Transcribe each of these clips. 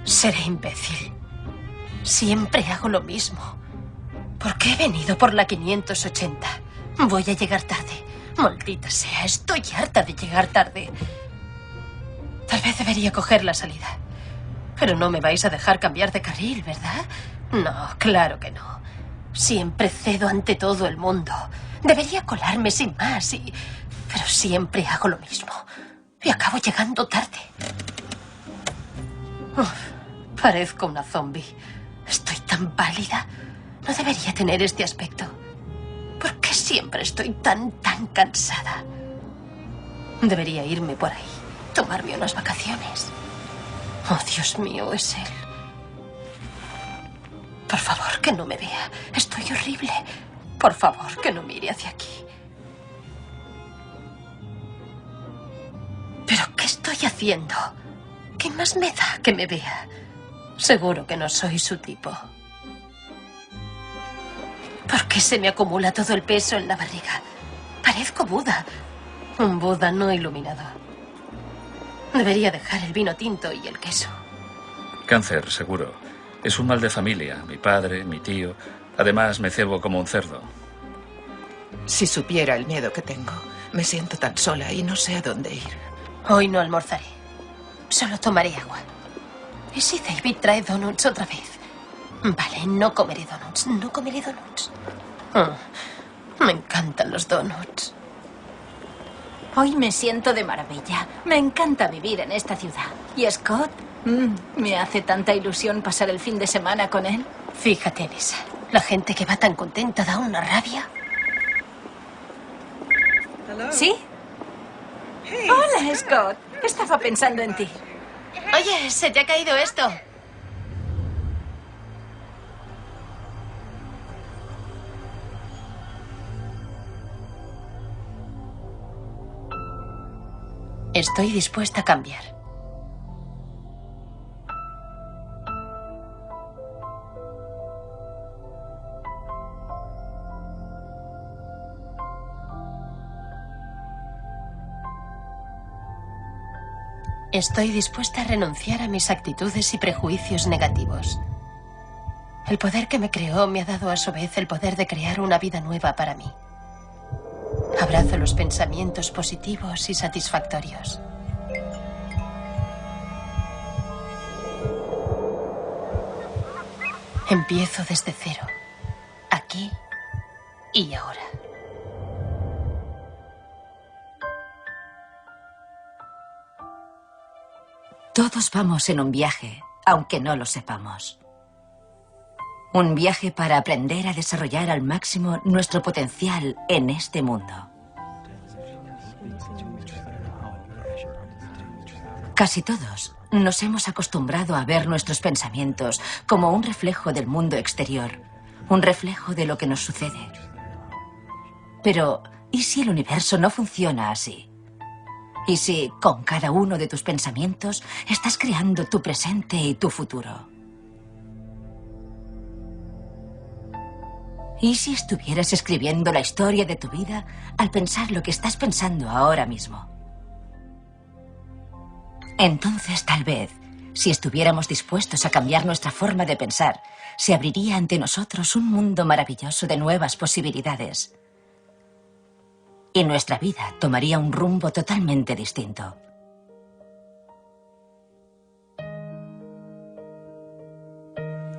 Seré imbécil. Siempre hago lo mismo. ¿Por qué he venido por la 580? Voy a llegar tarde. Maldita sea, estoy harta de llegar tarde. Tal vez debería coger la salida. Pero no me vais a dejar cambiar de carril, ¿verdad? No, claro que no. Siempre cedo ante todo el mundo. Debería colarme sin más pero siempre hago lo mismo. Y acabo llegando tarde. Uf, parezco una zombie. Estoy tan pálida. No debería tener este aspecto. ¿Por qué siempre estoy tan cansada? Debería irme por ahí. Tomarme unas vacaciones. Oh, Dios mío, es él. Por favor, que no me vea. Estoy horrible. Por favor, que no mire hacia aquí. ¿Pero qué estoy haciendo? ¿Qué más me da que me vea? Seguro que no soy su tipo. ¿Por qué se me acumula todo el peso en la barriga? Parezco Buda. Un Buda no iluminado. Debería dejar el vino tinto y el queso. Cáncer, seguro. Es un mal de familia. Mi padre, mi tío. Además, me cebo como un cerdo. Si supiera el miedo que tengo, me siento tan sola y no sé a dónde ir. Hoy no almorzaré. Solo tomaré agua. ¿Y si David trae donuts otra vez? Vale, no comeré donuts. No comeré donuts. Me encantan los donuts. Hoy me siento de maravilla. Me encanta vivir en esta ciudad. ¿Y Scott? Me hace tanta ilusión pasar el fin de semana con él. Fíjate en esa. La gente que va tan contenta da una rabia. ¿Sí? Hola, Scott. Estaba pensando en ti. Oye, se te ha caído esto. Estoy dispuesta a cambiar. Estoy dispuesta a renunciar a mis actitudes y prejuicios negativos. El poder que me creó me ha dado a su vez el poder de crear una vida nueva para mí. Abrazo los pensamientos positivos y satisfactorios. Empiezo desde cero, aquí y ahora. Todos vamos en un viaje, aunque no lo sepamos. Un viaje para aprender a desarrollar al máximo nuestro potencial en este mundo. Casi todos nos hemos acostumbrado a ver nuestros pensamientos como un reflejo del mundo exterior, un reflejo de lo que nos sucede. Pero, ¿y si el universo no funciona así? ¿Y si con cada uno de tus pensamientos estás creando tu presente y tu futuro? ¿Y si estuvieras escribiendo la historia de tu vida al pensar lo que estás pensando ahora mismo? Entonces, tal vez, si estuviéramos dispuestos a cambiar nuestra forma de pensar, se abriría ante nosotros un mundo maravilloso de nuevas posibilidades. Y nuestra vida tomaría un rumbo totalmente distinto.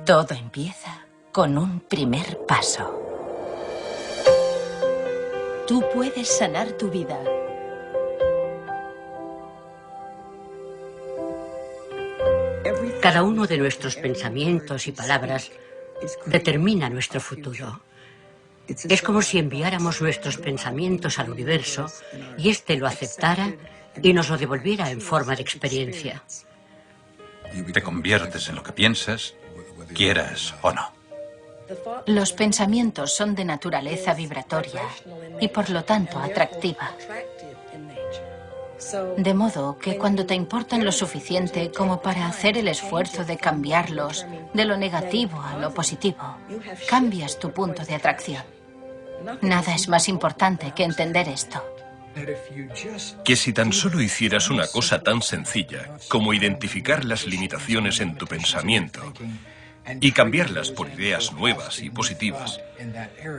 Todo empieza con un primer paso. Tú puedes sanar tu vida. Cada uno de nuestros pensamientos y palabras determina nuestro futuro. Es como si enviáramos nuestros pensamientos al universo y éste lo aceptara y nos lo devolviera en forma de experiencia. Te conviertes en lo que piensas, quieras o no. Los pensamientos son de naturaleza vibratoria y por lo tanto atractiva. De modo que cuando te importan lo suficiente como para hacer el esfuerzo de cambiarlos de lo negativo a lo positivo, cambias tu punto de atracción. Nada es más importante que entender esto. Que si tan solo hicieras una cosa tan sencilla como identificar las limitaciones en tu pensamiento y cambiarlas por ideas nuevas y positivas,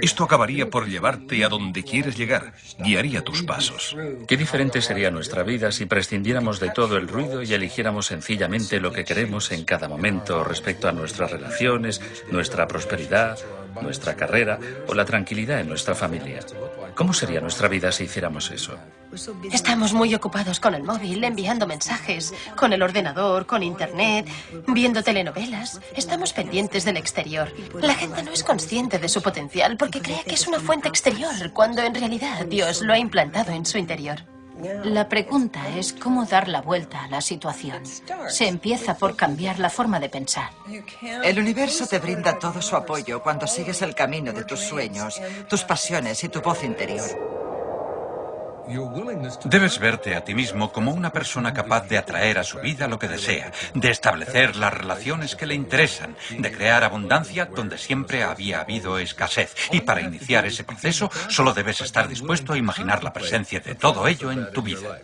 esto acabaría por llevarte a donde quieres llegar, guiaría tus pasos. Qué diferente sería nuestra vida si prescindiéramos de todo el ruido y eligiéramos sencillamente lo que queremos en cada momento respecto a nuestras relaciones, nuestra prosperidad, nuestra carrera o la tranquilidad en nuestra familia. ¿Cómo sería nuestra vida si hiciéramos eso? Estamos muy ocupados con el móvil, enviando mensajes, con el ordenador, con internet, viendo telenovelas. Estamos pendientes del exterior. La gente no es consciente de su potencial porque cree que es una fuente exterior, cuando en realidad Dios lo ha implantado en su interior. La pregunta es cómo dar la vuelta a la situación. Se empieza por cambiar la forma de pensar. El universo te brinda todo su apoyo cuando sigues el camino de tus sueños, tus pasiones y tu voz interior. Debes verte a ti mismo como una persona capaz de atraer a su vida lo que desea, de establecer las relaciones que le interesan, de crear abundancia donde siempre había habido escasez. Y para iniciar ese proceso, solo debes estar dispuesto a imaginar la presencia de todo ello en tu vida.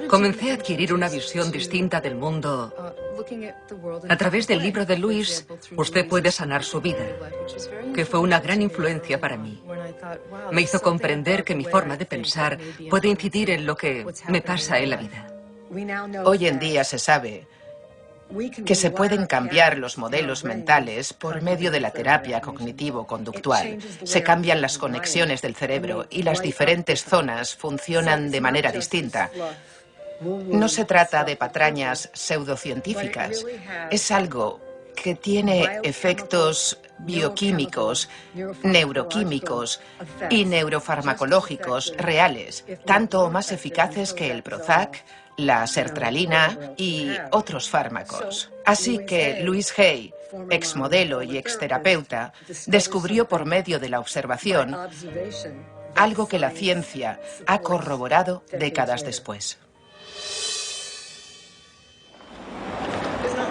Comencé a adquirir una visión distinta del mundo. A través del libro de Luis, Usted puede sanar su vida, que fue una gran influencia para mí. Me hizo comprender que mi forma de pensar puede incidir en lo que me pasa en la vida. Hoy en día se sabe que se pueden cambiar los modelos mentales por medio de la terapia cognitivo-conductual. Se cambian las conexiones del cerebro y las diferentes zonas funcionan de manera distinta. No se trata de patrañas pseudocientíficas. Es algo que tiene efectos bioquímicos, neuroquímicos y neurofarmacológicos reales, tanto o más eficaces que el Prozac, la sertralina y otros fármacos. Así que Louise Hay, exmodelo y exterapeuta, descubrió por medio de la observación algo que la ciencia ha corroborado décadas después.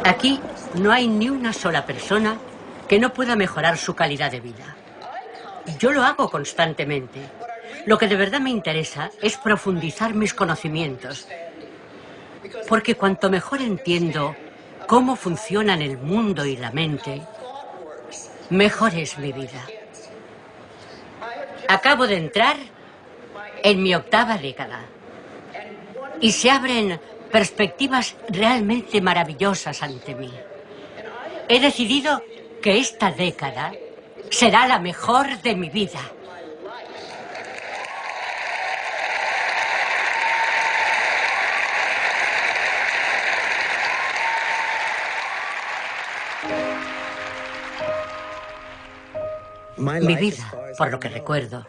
Aquí no hay ni una sola persona que no pueda mejorar su calidad de vida. Yo lo hago constantemente. Lo que de verdad me interesa es profundizar mis conocimientos. Porque cuanto mejor entiendo cómo funcionan el mundo y la mente, mejor es mi vida. Acabo de entrar en mi 8ª década y se abren perspectivas realmente maravillosas ante mí. He decidido que esta década será la mejor de mi vida. Mi vida, por lo que recuerdo,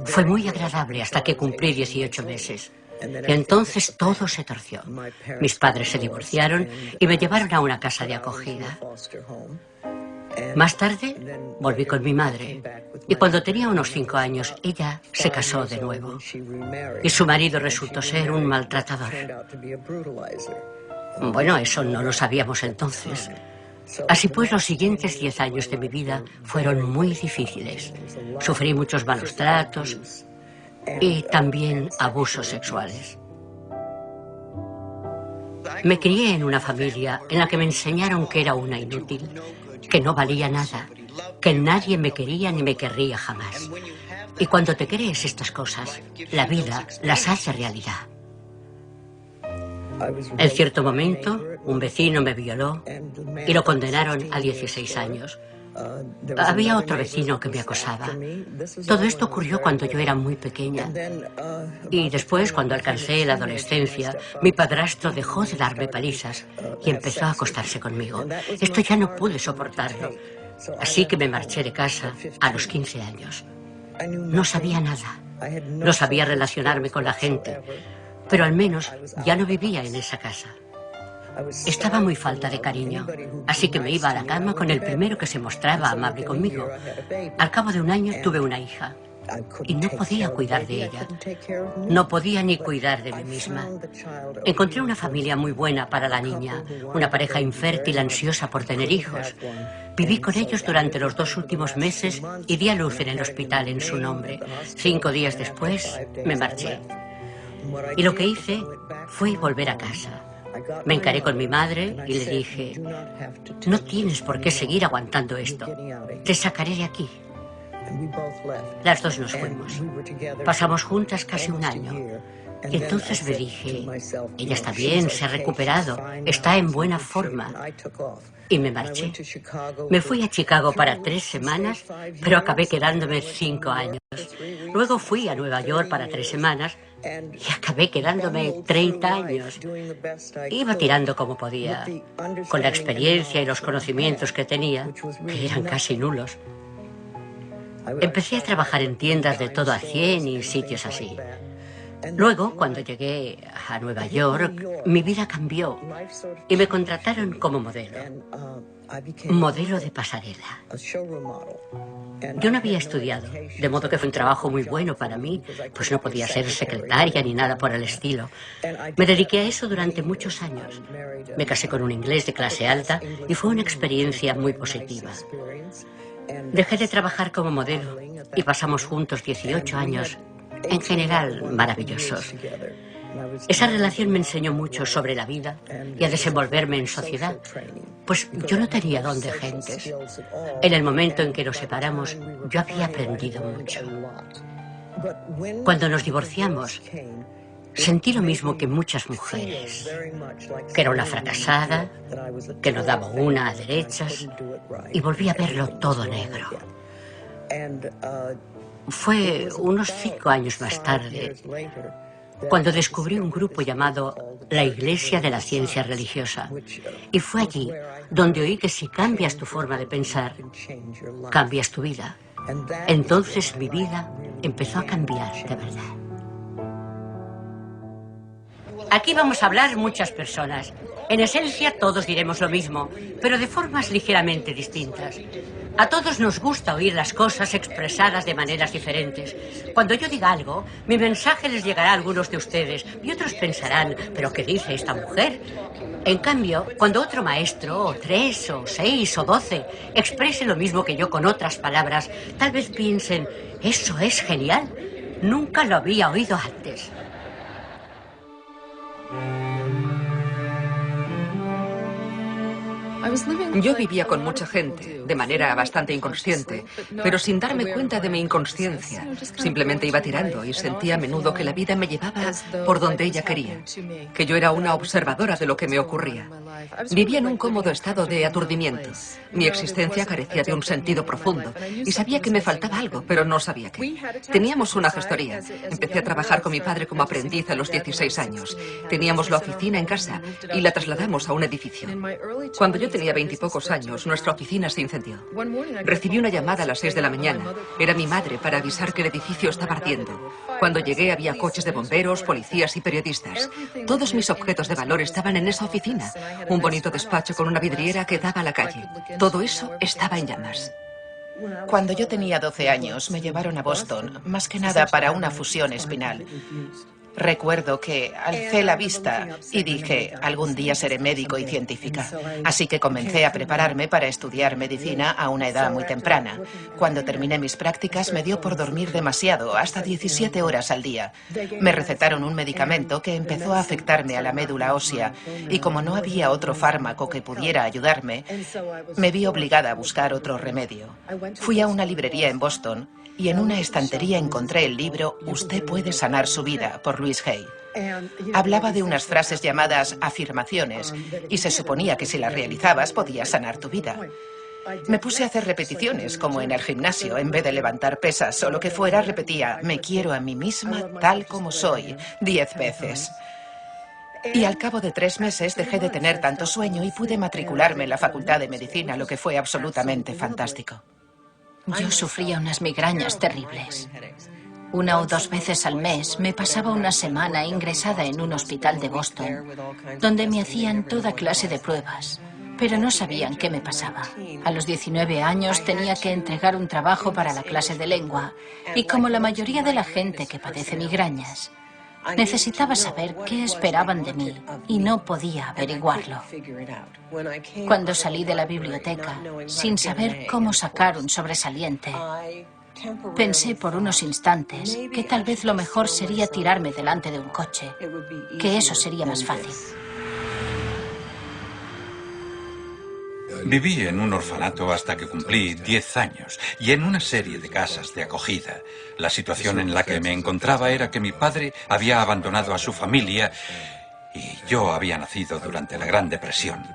fue muy agradable hasta que cumplí 18 meses. Y entonces todo se torció. Mis padres se divorciaron y me llevaron a una casa de acogida. Más tarde volví con mi madre y cuando tenía unos 5 años ella se casó de nuevo y su marido resultó ser un maltratador. Bueno, eso no lo sabíamos entonces. Así pues, los siguientes 10 años de mi vida fueron muy difíciles. Sufrí muchos malos tratos y también abusos sexuales. Me crié en una familia en la que me enseñaron que era una inútil, que no valía nada, que nadie me quería ni me querría jamás. Y cuando te crees estas cosas, la vida las hace realidad. En cierto momento, un vecino me violó y lo condenaron a 16 años. Había otro vecino que me acosaba. Todo esto ocurrió cuando yo era muy pequeña. Y después, cuando alcancé la adolescencia, mi padrastro dejó de darme palizas y empezó a acostarse conmigo. Esto ya no pude soportarlo. Así que me marché de casa a los 15 años. No sabía nada. No sabía relacionarme con la gente. Pero al menos ya no vivía en esa casa. Estaba muy falta de cariño, así que me iba a la cama con el primero que se mostraba amable conmigo. Al cabo de un año tuve una hija. y no podía cuidar de ella. No podía ni cuidar de mí misma. Encontré una familia muy buena para la niña, una pareja infértil ansiosa por tener hijos. Viví con ellos durante los 2 últimos meses y di a luz en el hospital en su nombre. 5 días después me marché. Y lo que hice fue volver a casa. Me encaré con mi madre y le dije, no tienes por qué seguir aguantando esto. Te sacaré de aquí. Las dos nos fuimos. Pasamos juntas casi 1 año. Y entonces me dije, ella está bien, se ha recuperado, está en buena forma. Y me marché. Me fui a Chicago para 3 semanas, pero acabé quedándome 5 años. Luego fui a Nueva York para 3 semanas y acabé quedándome 30 años. Iba tirando como podía, con la experiencia y los conocimientos que tenía, que eran casi nulos. Empecé a trabajar en tiendas de todo a 100 y sitios así. Luego, cuando llegué a Nueva York, mi vida cambió y me contrataron como modelo de pasarela. Yo no había estudiado, de modo que fue un trabajo muy bueno para mí, pues no podía ser secretaria ni nada por el estilo. Me dediqué a eso durante muchos años. Me casé con un inglés de clase alta y fue una experiencia muy positiva. Dejé de trabajar como modelo y pasamos juntos 18 años, en general maravillosos. Esa relación me enseñó mucho sobre la vida y a desenvolverme en sociedad, pues yo no tenía don de gentes. En el momento en que nos separamos, yo había aprendido mucho. Cuando nos divorciamos, sentí lo mismo que muchas mujeres, que era una fracasada, que no daba una a derechas, y volví a verlo todo negro. Fue unos 5 años más tarde cuando descubrí un grupo llamado la Iglesia de la Ciencia Religiosa. Y fue allí donde oí que si cambias tu forma de pensar, cambias tu vida. Entonces mi vida empezó a cambiar de verdad. Aquí vamos a hablar muchas personas. En esencia todos diremos lo mismo, pero de formas ligeramente distintas. A todos nos gusta oír las cosas expresadas de maneras diferentes. Cuando yo diga algo, mi mensaje les llegará a algunos de ustedes y otros pensarán, ¿pero qué dice esta mujer? En cambio, cuando otro maestro, o 3, o 6, o 12, exprese lo mismo que yo con otras palabras, tal vez piensen, ¡eso es genial! Nunca lo había oído antes. Yo vivía con mucha gente, de manera bastante inconsciente, pero sin darme cuenta de mi inconsciencia. Simplemente iba tirando y sentía a menudo que la vida me llevaba por donde ella quería, que yo era una observadora de lo que me ocurría. Vivía en un cómodo estado de aturdimiento. Mi existencia carecía de un sentido profundo y sabía que me faltaba algo, pero no sabía qué. Teníamos una gestoría. Empecé a trabajar con mi padre como aprendiz a los 16 años. Teníamos la oficina en casa y la trasladamos a un edificio. Cuando yo tenía 20 y pocos años, nuestra oficina se incendió. Recibí una llamada a las 6 de la mañana. Era mi madre para avisar que el edificio estaba ardiendo. Cuando llegué había coches de bomberos, policías y periodistas. Todos mis objetos de valor estaban en esa oficina. Un bonito despacho con una vidriera que daba a la calle. Todo eso estaba en llamas. Cuando yo tenía 12 años, me llevaron a Boston, más que nada para una fusión espinal. Recuerdo que alcé la vista y dije, algún día seré médico y científica. Así que comencé a prepararme para estudiar medicina a una edad muy temprana. Cuando terminé mis prácticas me dio por dormir demasiado, hasta 17 horas al día. Me recetaron un medicamento que empezó a afectarme a la médula ósea y como no había otro fármaco que pudiera ayudarme, me vi obligada a buscar otro remedio. Fui a una librería en Boston y en una estantería encontré el libro Usted puede sanar su vida, por Louise Hay. Hablaba de unas frases llamadas afirmaciones y se suponía que si las realizabas podías sanar tu vida. Me puse a hacer repeticiones, como en el gimnasio. En vez de levantar pesas o lo que fuera, repetía, me quiero a mí misma tal como soy, 10 veces. Y al cabo de 3 meses dejé de tener tanto sueño y pude matricularme en la Facultad de Medicina, lo que fue absolutamente fantástico. Yo sufría unas migrañas terribles. 1 o 2 veces al mes me pasaba una semana ingresada en un hospital de Boston, donde me hacían toda clase de pruebas. pero no sabían qué me pasaba. A los 19 años tenía que entregar un trabajo para la clase de lengua y como la mayoría de la gente que padece migrañas, necesitaba saber qué esperaban de mí y no podía averiguarlo. Cuando salí de la biblioteca, sin saber cómo sacar un sobresaliente, pensé por unos instantes que tal vez lo mejor sería tirarme delante de un coche, que eso sería más fácil. Viví en un orfanato hasta que cumplí 10 años y en una serie de casas de acogida. La situación en la que me encontraba era que mi padre había abandonado a su familia y yo había nacido durante la Gran Depresión.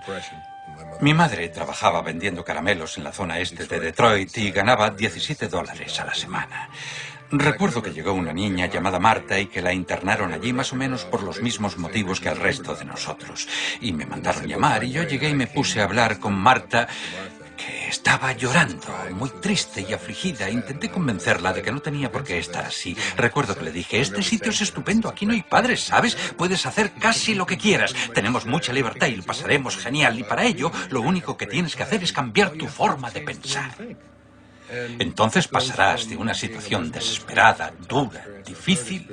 Mi madre trabajaba vendiendo caramelos en la zona este de Detroit y ganaba $17 a la semana. Recuerdo que llegó una niña llamada Marta y que la internaron allí más o menos por los mismos motivos que al resto de nosotros. Y me mandaron llamar y yo llegué y me puse a hablar con Marta, que estaba llorando, muy triste y afligida. Intenté convencerla de que no tenía por qué estar así. Recuerdo que le dije, este sitio es estupendo, aquí no hay padres, ¿sabes? Puedes hacer casi lo que quieras. Tenemos mucha libertad y lo pasaremos genial. Y para ello, lo único que tienes que hacer es cambiar tu forma de pensar. Entonces pasarás de una situación desesperada, dura, difícil,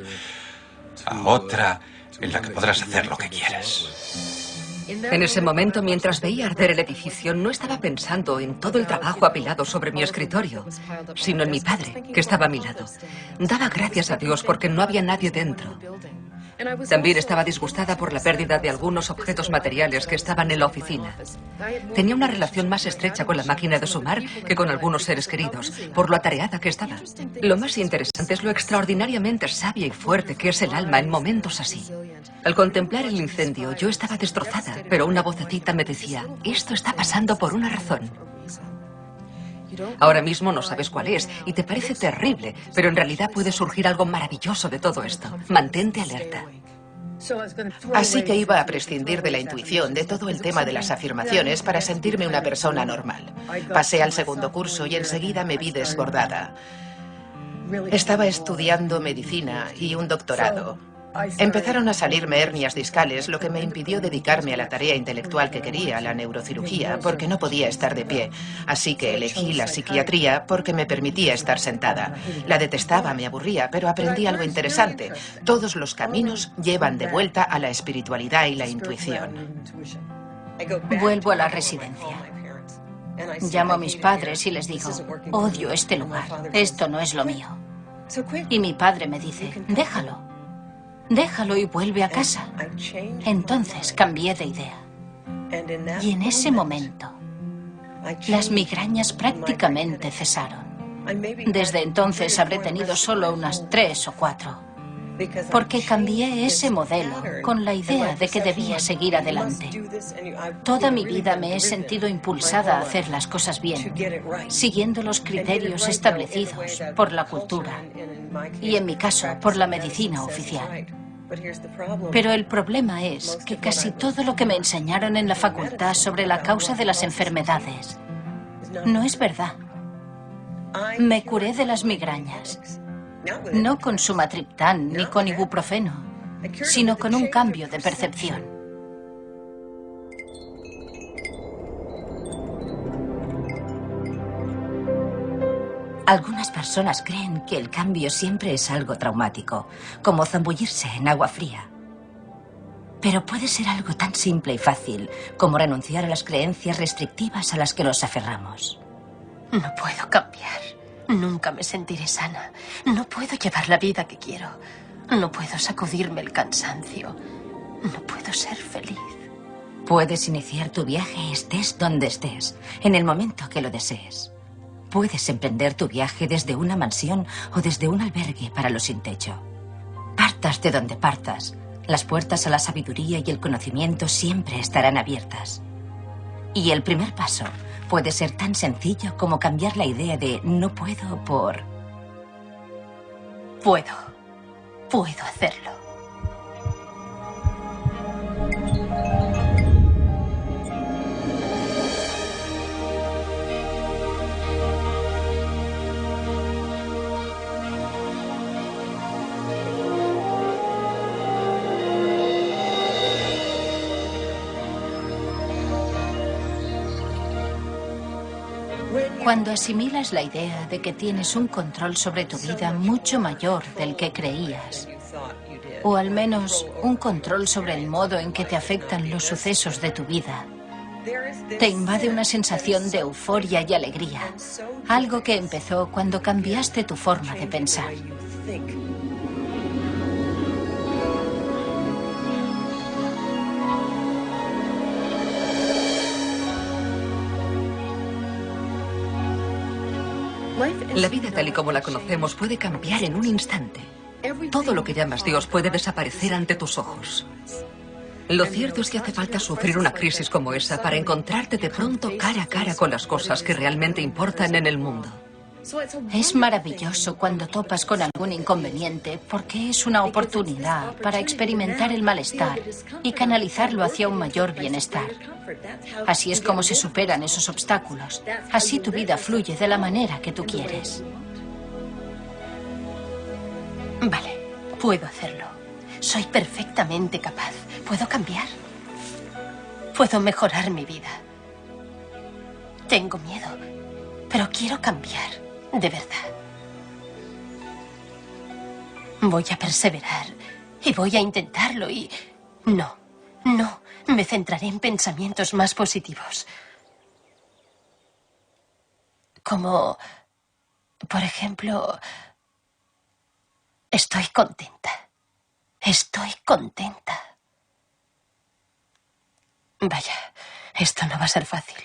a otra en la que podrás hacer lo que quieras. En ese momento, mientras veía arder el edificio, no estaba pensando en todo el trabajo apilado sobre mi escritorio, sino en mi padre, que estaba a mi lado. Daba gracias a Dios porque no había nadie dentro. También estaba disgustada por la pérdida de algunos objetos materiales que estaban en la oficina. Tenía una relación más estrecha con la máquina de sumar que con algunos seres queridos, por lo atareada que estaba. Lo más interesante es lo extraordinariamente sabia y fuerte que es el alma en momentos así. Al contemplar el incendio, yo estaba destrozada, pero una vocecita me decía, esto está pasando por una razón. Ahora mismo no sabes cuál es y te parece terrible, pero en realidad puede surgir algo maravilloso de todo esto. Mantente alerta. Así que iba a prescindir de la intuición, de todo el tema de las afirmaciones para sentirme una persona normal. Pasé al segundo curso y enseguida me vi desbordada. Estaba estudiando medicina y un doctorado. Empezaron a salirme hernias discales, lo que me impidió dedicarme a la tarea intelectual que quería, la neurocirugía, porque no podía estar de pie. Así que elegí la psiquiatría porque me permitía estar sentada. La detestaba, me aburría, pero aprendí algo interesante. Todos los caminos llevan de vuelta a la espiritualidad y la intuición. Vuelvo a la residencia. Llamo a mis padres y les digo, odio este lugar, esto no es lo mío. Y mi padre me dice, déjalo. Déjalo y vuelve a casa. Entonces cambié de idea. Y en ese momento, las migrañas prácticamente cesaron. Desde entonces habré tenido solo unas 3 o 4. Porque cambié ese modelo con la idea de que debía seguir adelante. Toda mi vida me he sentido impulsada a hacer las cosas bien, siguiendo los criterios establecidos por la cultura y, en mi caso, por la medicina oficial. Pero el problema es que casi todo lo que me enseñaron en la facultad sobre la causa de las enfermedades no es verdad. Me curé de las migrañas, no con sumatriptán ni con ibuprofeno, sino con un cambio de percepción. Algunas personas creen que el cambio siempre es algo traumático, como zambullirse en agua fría. Pero puede ser algo tan simple y fácil como renunciar a las creencias restrictivas a las que nos aferramos. No puedo cambiar. Nunca me sentiré sana. No puedo llevar la vida que quiero. No puedo sacudirme el cansancio. No puedo ser feliz. Puedes iniciar tu viaje estés donde estés, en el momento que lo desees. Puedes emprender tu viaje desde una mansión o desde un albergue para los sin techo. Partas de donde partas, las puertas a la sabiduría y el conocimiento siempre estarán abiertas. Y el primer paso puede ser tan sencillo como cambiar la idea de no puedo por... Puedo hacerlo. Cuando asimilas la idea de que tienes un control sobre tu vida mucho mayor del que creías, o al menos un control sobre el modo en que te afectan los sucesos de tu vida, te invade una sensación de euforia y alegría, algo que empezó cuando cambiaste tu forma de pensar. La vida tal y como la conocemos puede cambiar en un instante. Todo lo que llamas Dios puede desaparecer ante tus ojos. Lo cierto es que hace falta sufrir una crisis como esa para encontrarte de pronto cara a cara con las cosas que realmente importan en el mundo. Es maravilloso cuando topas con algún inconveniente porque es una oportunidad para experimentar el malestar y canalizarlo hacia un mayor bienestar. Así es como se superan esos obstáculos. Así tu vida fluye de la manera que tú quieres. Vale, puedo hacerlo. Soy perfectamente capaz. Puedo cambiar. Puedo mejorar mi vida. Tengo miedo, pero quiero cambiar. De verdad. Voy a perseverar y voy a intentarlo y... No, me centraré en pensamientos más positivos. Como, por ejemplo, estoy contenta. Estoy contenta. Vaya, esto no va a ser fácil.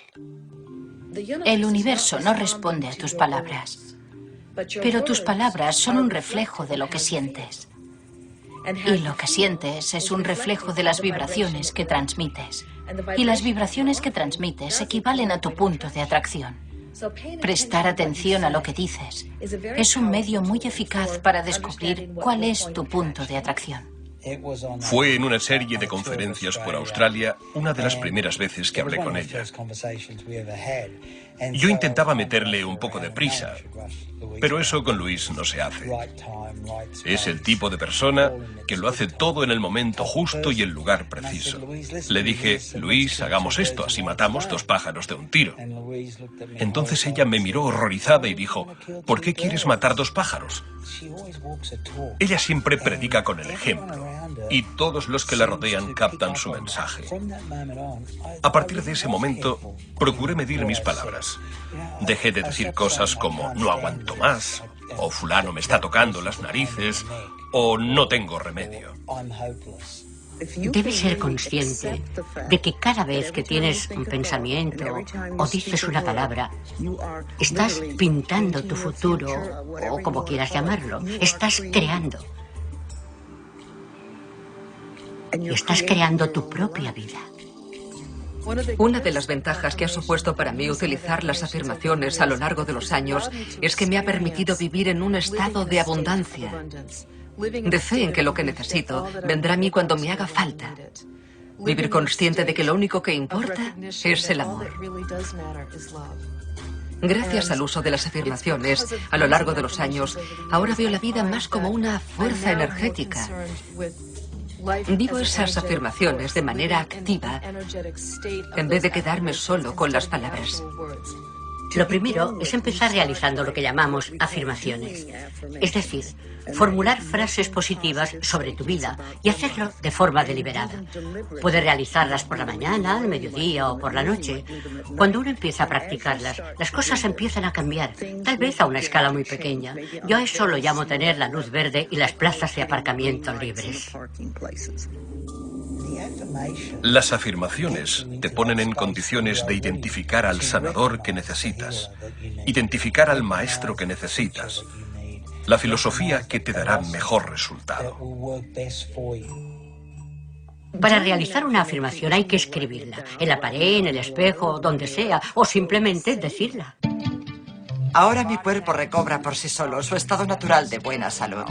El universo no responde a tus palabras, pero tus palabras son un reflejo de lo que sientes. Y lo que sientes es un reflejo de las vibraciones que transmites. Y las vibraciones que transmites equivalen a tu punto de atracción. Prestar atención a lo que dices es un medio muy eficaz para descubrir cuál es tu punto de atracción. Fue en una serie de conferencias por Australia una de las primeras veces que hablé con ella. Yo intentaba meterle un poco de prisa, pero eso con Luis no se hace. Es el tipo de persona que lo hace todo en el momento justo y el lugar preciso. Le dije, Luis, hagamos esto, así matamos 2 pájaros de un tiro. Entonces ella me miró horrorizada y dijo, ¿por qué quieres matar 2 pájaros? Ella siempre predica con el ejemplo, y todos los que la rodean captan su mensaje. A partir de ese momento, procuré medir mis palabras. Dejé de decir cosas como no aguanto más, o fulano me está tocando las narices, o no tengo remedio. Debes ser consciente de que cada vez que tienes un pensamiento o dices una palabra, estás pintando tu futuro, o como quieras llamarlo, estás creando. Y estás creando tu propia vida. Una de las ventajas que ha supuesto para mí utilizar las afirmaciones a lo largo de los años es que me ha permitido vivir en un estado de abundancia, de fe en que lo que necesito vendrá a mí cuando me haga falta. Vivir consciente de que lo único que importa es el amor. Gracias al uso de las afirmaciones a lo largo de los años, ahora veo la vida más como una fuerza energética. Vivo esas afirmaciones de manera activa en vez de quedarme solo con las palabras. Lo primero es empezar realizando lo que llamamos afirmaciones. Es decir, formular frases positivas sobre tu vida y hacerlo de forma deliberada. Puedes realizarlas por la mañana, al mediodía o por la noche. Cuando uno empieza a practicarlas, las cosas empiezan a cambiar, tal vez a una escala muy pequeña. Yo a eso lo llamo tener la luz verde y las plazas de aparcamiento libres. Las afirmaciones te ponen en condiciones de identificar al sanador que necesitas, identificar al maestro que necesitas, la filosofía que te dará mejor resultado. Para realizar una afirmación hay que escribirla, en la pared, en el espejo, donde sea, o simplemente decirla. Ahora mi cuerpo recobra por sí solo su estado natural de buena salud.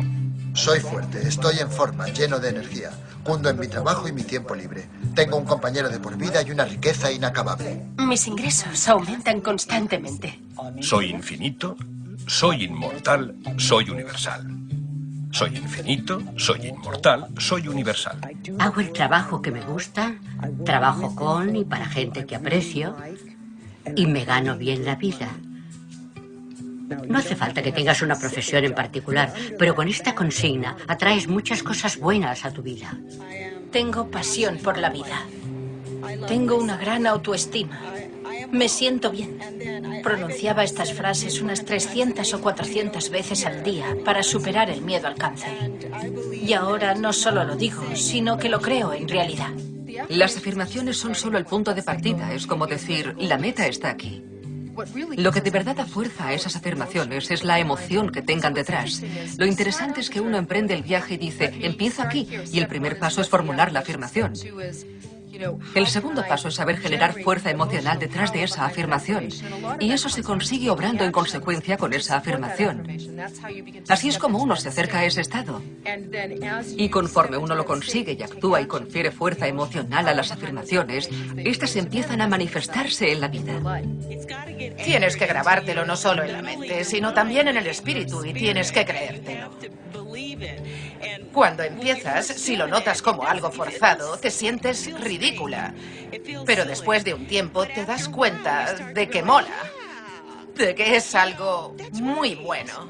Soy fuerte, estoy en forma, lleno de energía. Cundo en mi trabajo y mi tiempo libre. Tengo un compañero de por vida y una riqueza inacabable. Mis ingresos aumentan constantemente. Soy infinito, soy inmortal, soy universal. Soy infinito, soy inmortal, soy universal. Hago el trabajo que me gusta, trabajo con y para gente que aprecio y me gano bien la vida. No hace falta que tengas una profesión en particular, pero con esta consigna atraes muchas cosas buenas a tu vida. Tengo pasión por la vida. Tengo una gran autoestima. Me siento bien. Pronunciaba estas frases unas 300 o 400 veces al día para superar el miedo al cáncer. Y ahora no solo lo digo, sino que lo creo en realidad. Las afirmaciones son solo el punto de partida. Es como decir, la meta está aquí. Lo que de verdad da fuerza a esas afirmaciones es la emoción que tengan detrás. Lo interesante es que uno emprende el viaje y dice, empiezo aquí, y el primer paso es formular la afirmación. El segundo paso es saber generar fuerza emocional detrás de esa afirmación. Y eso se consigue obrando en consecuencia con esa afirmación. Así es como uno se acerca a ese estado. Y conforme uno lo consigue y actúa y confiere fuerza emocional a las afirmaciones, estas empiezan a manifestarse en la vida. Tienes que grabártelo no solo en la mente, sino también en el espíritu, y tienes que creértelo. Cuando empiezas, si lo notas como algo forzado, te sientes ridícula. Pero después de un tiempo te das cuenta de que mola, de que es algo muy bueno.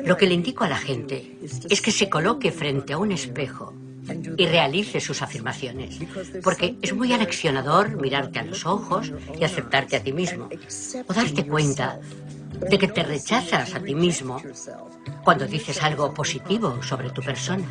Lo que le indico a la gente es que se coloque frente a un espejo y realice sus afirmaciones, porque es muy aleccionador mirarte a los ojos y aceptarte a ti mismo, o darte cuenta de que te rechazas a ti mismo cuando dices algo positivo sobre tu persona.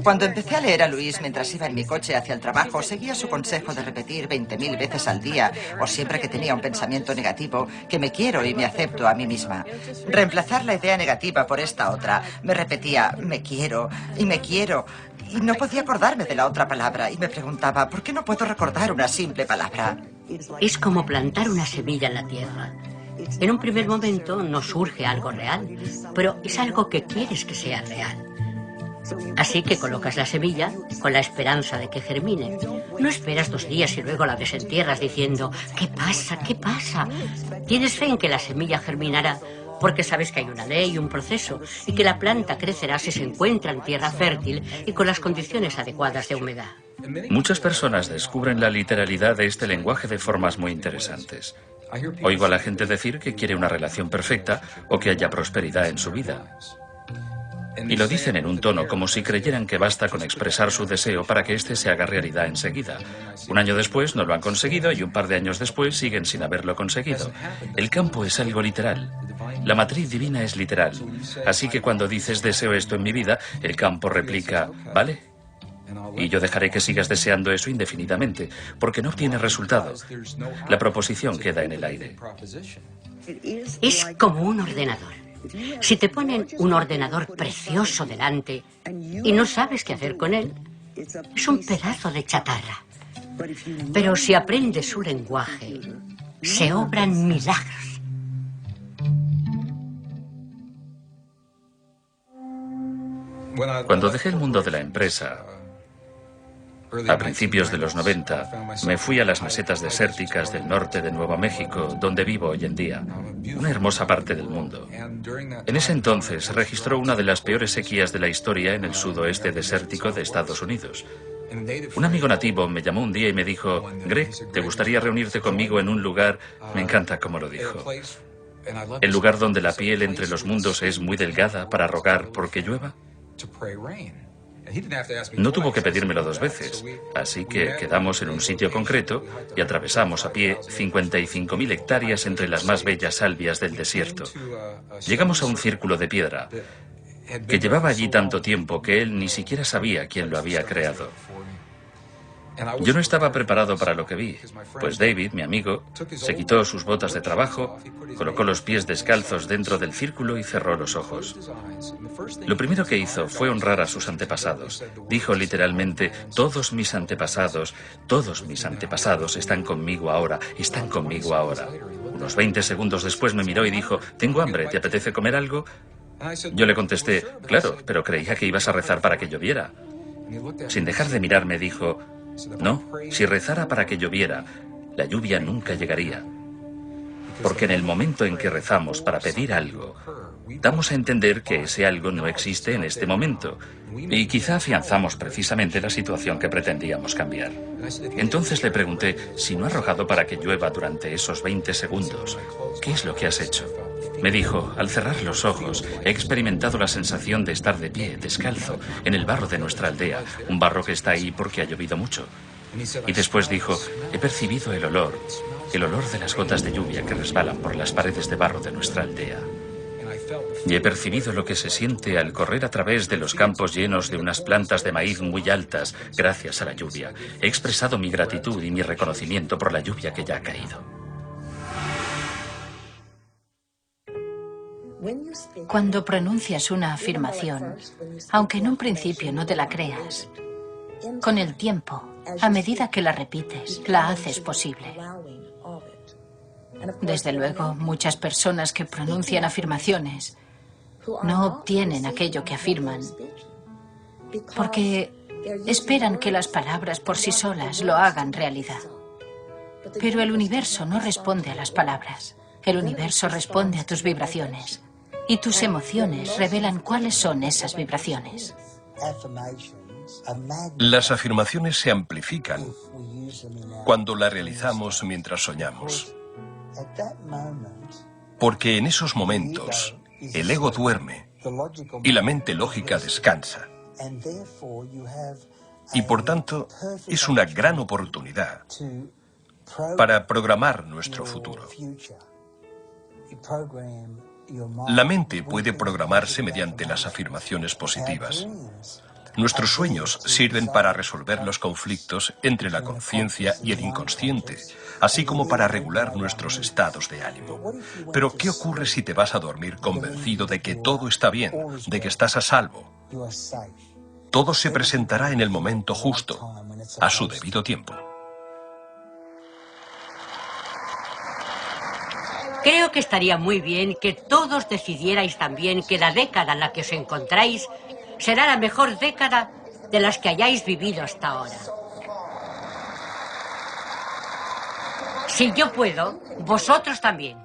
Cuando empecé a leer a Luis mientras iba en mi coche hacia el trabajo, seguía su consejo de repetir 20.000 veces al día, o siempre que tenía un pensamiento negativo, que me quiero y me acepto a mí misma. Reemplazar la idea negativa por esta otra. Me repetía, me quiero, y no podía acordarme de la otra palabra, y me preguntaba, ¿por qué no puedo recordar una simple palabra? Es como plantar una semilla en la tierra. En un primer momento no surge algo real, pero es algo que quieres que sea real. Así que colocas la semilla con la esperanza de que germine. No esperas 2 días y luego la desentierras diciendo, ¿qué pasa? ¿Qué pasa? Tienes fe en que la semilla germinará porque sabes que hay una ley y un proceso y que la planta crecerá si se encuentra en tierra fértil y con las condiciones adecuadas de humedad. Muchas personas descubren la literalidad de este lenguaje de formas muy interesantes. Oigo a la gente decir que quiere una relación perfecta o que haya prosperidad en su vida. Y lo dicen en un tono como si creyeran que basta con expresar su deseo para que éste se haga realidad enseguida. 1 año después no lo han conseguido y un par de años después siguen sin haberlo conseguido. El campo es algo literal. La matriz divina es literal. Así que cuando dices deseo esto en mi vida, el campo replica, ¿vale? Y yo dejaré que sigas deseando eso indefinidamente, porque no obtienes resultado. La proposición queda en el aire. Es como un ordenador. Si te ponen un ordenador precioso delante y no sabes qué hacer con él, es un pedazo de chatarra. Pero si aprendes su lenguaje, se obran milagros. Cuando dejé el mundo de la empresa, a principios de los 90, me fui a las mesetas desérticas del norte de Nuevo México, donde vivo hoy en día, una hermosa parte del mundo. En ese entonces se registró una de las peores sequías de la historia en el sudoeste desértico de Estados Unidos. Un amigo nativo me llamó un día y me dijo, Greg, ¿te gustaría reunirte conmigo en un lugar? Me encanta cómo lo dijo. El lugar donde la piel entre los mundos es muy delgada para rogar porque llueva. No tuvo que pedírmelo 2 veces, así que quedamos en un sitio concreto y atravesamos a pie 55.000 hectáreas entre las más bellas salvias del desierto. Llegamos a un círculo de piedra que llevaba allí tanto tiempo que él ni siquiera sabía quién lo había creado. Yo no estaba preparado para lo que vi, pues David, mi amigo, se quitó sus botas de trabajo, colocó los pies descalzos dentro del círculo y cerró los ojos. Lo primero que hizo fue honrar a sus antepasados. Dijo literalmente, todos mis antepasados están conmigo ahora, están conmigo ahora. Unos 20 segundos después me miró y dijo, ¿tengo hambre? ¿Te apetece comer algo? Yo le contesté, claro, pero creía que ibas a rezar para que lloviera. Sin dejar de mirarme dijo, no, si rezara para que lloviera, la lluvia nunca llegaría. Porque en el momento en que rezamos para pedir algo, damos a entender que ese algo no existe en este momento. Y quizá afianzamos precisamente la situación que pretendíamos cambiar. Entonces le pregunté, si no has rogado para que llueva durante esos 20 segundos, ¿qué es lo que has hecho? Me dijo, al cerrar los ojos, he experimentado la sensación de estar de pie, descalzo, en el barro de nuestra aldea, un barro que está ahí porque ha llovido mucho. Y después dijo, he percibido el olor de las gotas de lluvia que resbalan por las paredes de barro de nuestra aldea. Y he percibido lo que se siente al correr a través de los campos llenos de unas plantas de maíz muy altas gracias a la lluvia. He expresado mi gratitud y mi reconocimiento por la lluvia que ya ha caído. Cuando pronuncias una afirmación, aunque en un principio no te la creas, con el tiempo, a medida que la repites, la haces posible. Desde luego, muchas personas que pronuncian afirmaciones no obtienen aquello que afirman porque esperan que las palabras por sí solas lo hagan realidad. Pero el universo no responde a las palabras. El universo responde a tus vibraciones. Y tus emociones revelan cuáles son esas vibraciones. Las afirmaciones se amplifican cuando las realizamos mientras soñamos. Porque en esos momentos el ego duerme y la mente lógica descansa. Y por tanto es una gran oportunidad para programar nuestro futuro. La mente puede programarse mediante las afirmaciones positivas. Nuestros sueños sirven para resolver los conflictos entre la conciencia y el inconsciente, así como para regular nuestros estados de ánimo. Pero, ¿qué ocurre si te vas a dormir convencido de que todo está bien, de que estás a salvo? Todo se presentará en el momento justo, a su debido tiempo. Creo que estaría muy bien que todos decidierais también que la década en la que os encontráis será la mejor década de las que hayáis vivido hasta ahora. Si yo puedo, vosotros también.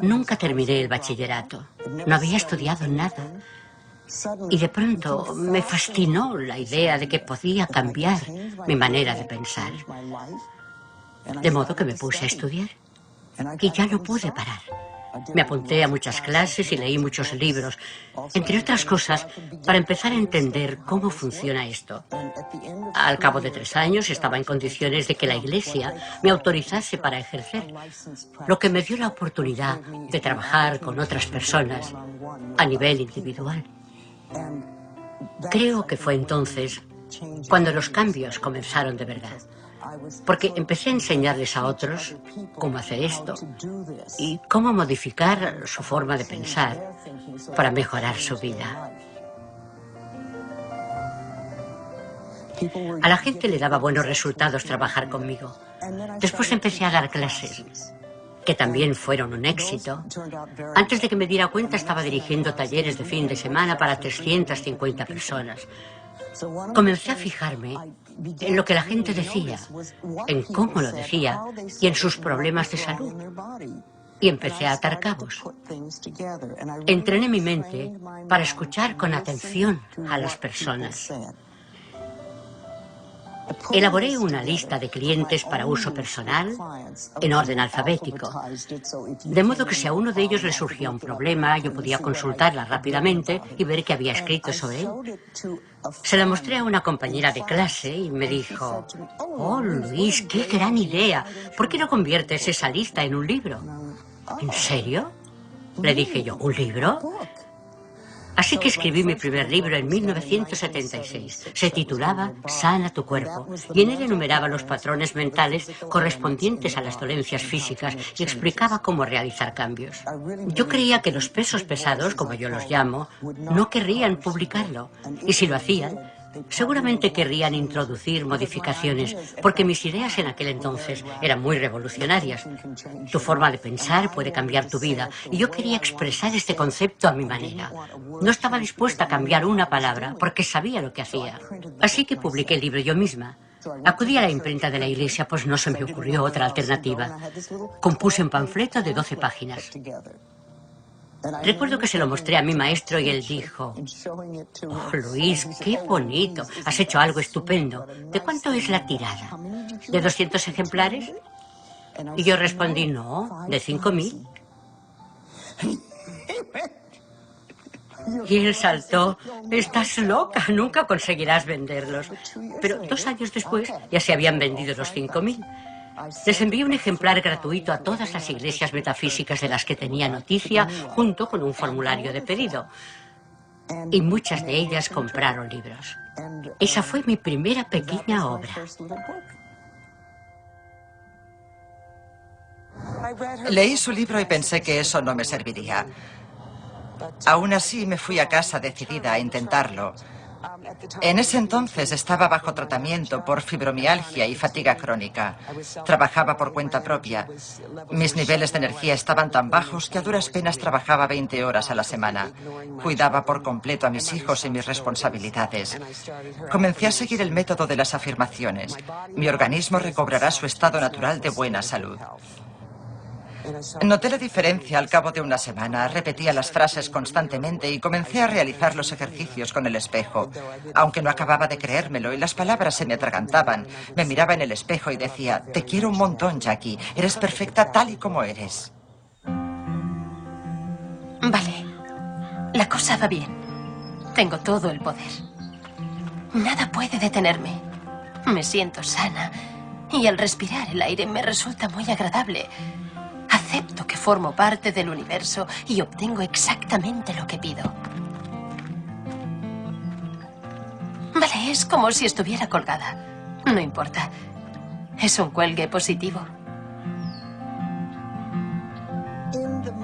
Nunca terminé el bachillerato. No había estudiado nada. Y de pronto me fascinó la idea de que podía cambiar mi manera de pensar. De modo que me puse a estudiar. Y ya no pude parar. Me apunté a muchas clases y leí muchos libros, entre otras cosas, para empezar a entender cómo funciona esto. Al cabo de 3 años estaba en condiciones de que la Iglesia me autorizase para ejercer, lo que me dio la oportunidad de trabajar con otras personas a nivel individual. Creo que fue entonces cuando los cambios comenzaron de verdad. Porque empecé a enseñarles a otros cómo hacer esto y cómo modificar su forma de pensar para mejorar su vida. A la gente le daba buenos resultados trabajar conmigo. Después empecé a dar clases, que también fueron un éxito. Antes de que me diera cuenta, estaba dirigiendo talleres de fin de semana para 350 personas. Comencé a fijarme en lo que la gente decía, en cómo lo decía y en sus problemas de salud. Y empecé a atar cabos. Entrené mi mente para escuchar con atención a las personas. Elaboré una lista de clientes para uso personal en orden alfabético, de modo que si a uno de ellos le surgía un problema, yo podía consultarla rápidamente y ver qué había escrito sobre él. Se la mostré a una compañera de clase y me dijo: «Oh, Luis, qué gran idea. ¿Por qué no conviertes esa lista en un libro?» «¿En serio?», le dije yo. «¿Un libro?». Así que escribí mi primer libro en 1976. Se titulaba Sana tu cuerpo y en él enumeraba los patrones mentales correspondientes a las dolencias físicas y explicaba cómo realizar cambios. Yo creía que los pesos pesados, como yo los llamo, no querrían publicarlo. Y si lo hacían, seguramente querrían introducir modificaciones, porque mis ideas en aquel entonces eran muy revolucionarias. Tu forma de pensar puede cambiar tu vida, y yo quería expresar este concepto a mi manera. No estaba dispuesta a cambiar una palabra, porque sabía lo que hacía. Así que publiqué el libro yo misma. Acudí a la imprenta de la iglesia, pues no se me ocurrió otra alternativa. Compuse un panfleto de 12 páginas. Recuerdo que se lo mostré a mi maestro y él dijo: "Oh, Luis, qué bonito, has hecho algo estupendo. ¿De cuánto es la tirada? ¿De 200 ejemplares? Y yo respondí: no, de 5.000. Y él saltó: estás loca, nunca conseguirás venderlos. Pero 2 años después ya se habían vendido los 5.000. Les envié un ejemplar gratuito a todas las iglesias metafísicas de las que tenía noticia, junto con un formulario de pedido. Y muchas de ellas compraron libros. Esa fue mi primera pequeña obra. Leí su libro y pensé que eso no me serviría. Aún así, me fui a casa decidida a intentarlo. En ese entonces estaba bajo tratamiento por fibromialgia y fatiga crónica. Trabajaba por cuenta propia. Mis niveles de energía estaban tan bajos que a duras penas trabajaba 20 horas a la semana. Cuidaba por completo a mis hijos y mis responsabilidades. Comencé a seguir el método de las afirmaciones. Mi organismo recobrará su estado natural de buena salud. Noté la diferencia al cabo de una semana. Repetía las frases constantemente y comencé a realizar los ejercicios con el espejo. Aunque no acababa de creérmelo y las palabras se me atragantaban, me miraba en el espejo y decía: te quiero un montón, Jackie. Eres perfecta tal y como eres. Vale. La cosa va bien. Tengo todo el poder. Nada puede detenerme. Me siento sana y al respirar el aire me resulta muy agradable. Acepto que formo parte del universo y obtengo exactamente lo que pido. Vale, es como si estuviera colgada. No importa. Es un cuelgue positivo.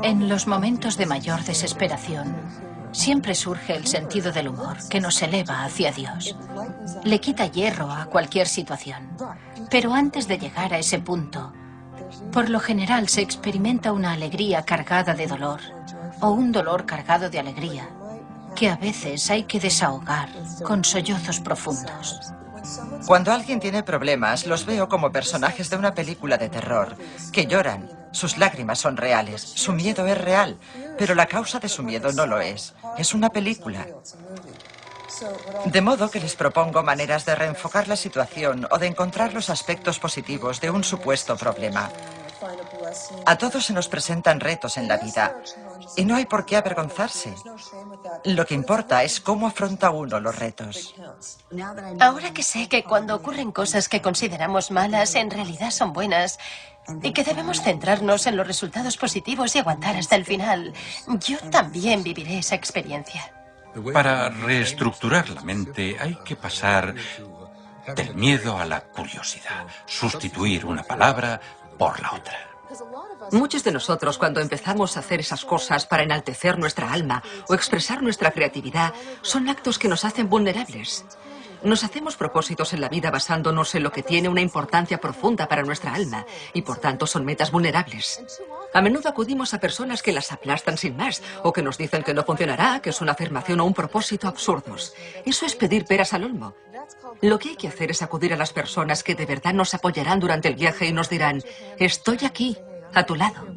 En los momentos de mayor desesperación, siempre surge el sentido del humor que nos eleva hacia Dios. Le quita hierro a cualquier situación. Pero antes de llegar a ese punto, por lo general se experimenta una alegría cargada de dolor o un dolor cargado de alegría que a veces hay que desahogar con sollozos profundos. Cuando alguien tiene problemas, los veo como personajes de una película de terror, que lloran. Sus lágrimas son reales, su miedo es real, pero la causa de su miedo no lo es. Es una película. De modo que les propongo maneras de reenfocar la situación o de encontrar los aspectos positivos de un supuesto problema. A todos se nos presentan retos en la vida y no hay por qué avergonzarse. Lo que importa es cómo afronta uno los retos. Ahora que sé que cuando ocurren cosas que consideramos malas, en realidad son buenas y que debemos centrarnos en los resultados positivos y aguantar hasta el final, yo también viviré esa experiencia. Para reestructurar la mente hay que pasar del miedo a la curiosidad, sustituir una palabra por la otra. Muchos de nosotros, cuando empezamos a hacer esas cosas para enaltecer nuestra alma o expresar nuestra creatividad, son actos que nos hacen vulnerables. Nos hacemos propósitos en la vida basándonos en lo que tiene una importancia profunda para nuestra alma y, por tanto, son metas vulnerables. A menudo acudimos a personas que las aplastan sin más o que nos dicen que no funcionará, que es una afirmación o un propósito absurdos. Eso es pedir peras al olmo. Lo que hay que hacer es acudir a las personas que de verdad nos apoyarán durante el viaje y nos dirán: estoy aquí, a tu lado.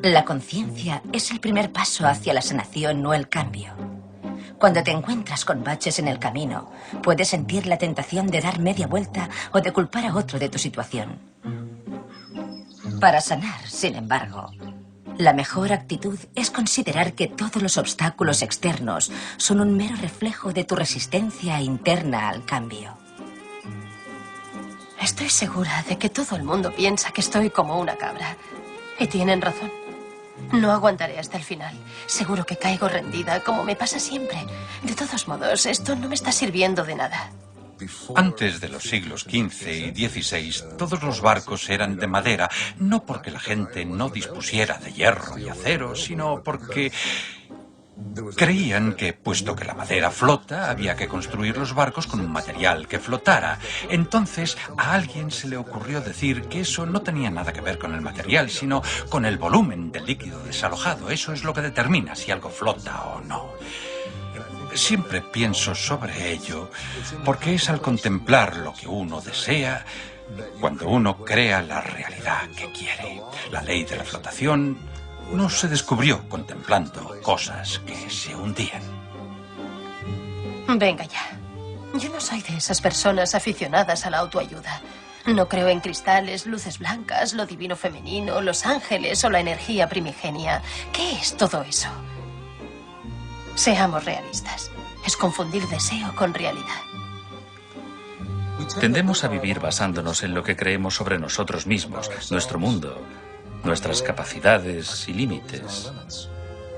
La conciencia es el primer paso hacia la sanación o el cambio. Cuando te encuentras con baches en el camino, puedes sentir la tentación de dar media vuelta o de culpar a otro de tu situación. Para sanar, sin embargo, la mejor actitud es considerar que todos los obstáculos externos son un mero reflejo de tu resistencia interna al cambio. Estoy segura de que todo el mundo piensa que estoy como una cabra. Y tienen razón. No aguantaré hasta el final. Seguro que caigo rendida, como me pasa siempre. De todos modos, esto no me está sirviendo de nada. Antes de los siglos XV y XVI, todos los barcos eran de madera, no porque la gente no dispusiera de hierro y acero, sino porque Creían que, puesto que la madera flota, había que construir los barcos con un material que flotara. Entonces, a alguien se le ocurrió decir que eso no tenía nada que ver con el material, sino con el volumen del líquido desalojado. Eso es lo que determina si algo flota o no. Siempre pienso sobre ello, porque es al contemplar lo que uno desea, cuando uno crea la realidad que quiere. La ley de la flotación no se descubrió contemplando cosas que se hundían. Venga ya. Yo no soy de esas personas aficionadas a la autoayuda. No creo en cristales, luces blancas, lo divino femenino, los ángeles o la energía primigenia. ¿Qué es todo eso? Seamos realistas. Es confundir deseo con realidad. Tendemos a vivir basándonos en lo que creemos sobre nosotros mismos, nuestro mundo, nuestras capacidades y límites.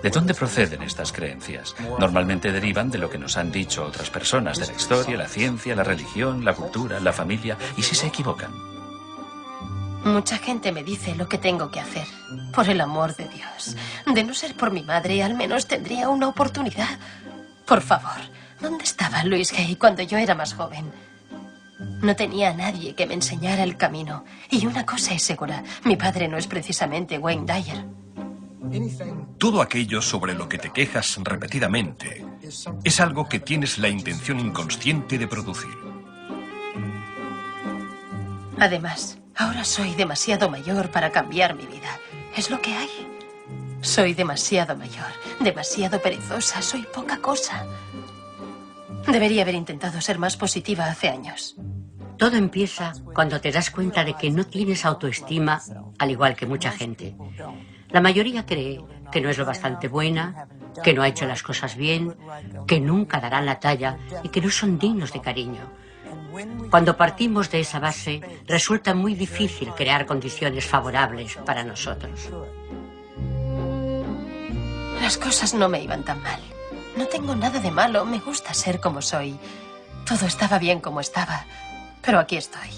¿De dónde proceden estas creencias? Normalmente derivan de lo que nos han dicho otras personas, de la historia, la ciencia, la religión, la cultura, la familia. ¿Y si se equivocan? Mucha gente me dice lo que tengo que hacer. Por el amor de Dios. De no ser por mi madre, al menos tendría una oportunidad. Por favor, ¿dónde estaba Louise Hay cuando yo era más joven? No tenía a nadie que me enseñara el camino. Y una cosa es segura, mi padre no es precisamente Wayne Dyer. Todo aquello sobre lo que te quejas repetidamente es algo que tienes la intención inconsciente de producir. Además, ahora soy demasiado mayor para cambiar mi vida. Es lo que hay. Soy demasiado mayor, demasiado perezosa, soy poca cosa. Debería haber intentado ser más positiva hace años. Todo empieza cuando te das cuenta de que no tienes autoestima, al igual que mucha gente. La mayoría cree que no es lo bastante buena, que no ha hecho las cosas bien, que nunca darán la talla y que no son dignos de cariño. Cuando partimos de esa base, resulta muy difícil crear condiciones favorables para nosotros. Las cosas no me iban tan mal. No tengo nada de malo, me gusta ser como soy. Todo estaba bien como estaba, pero aquí estoy.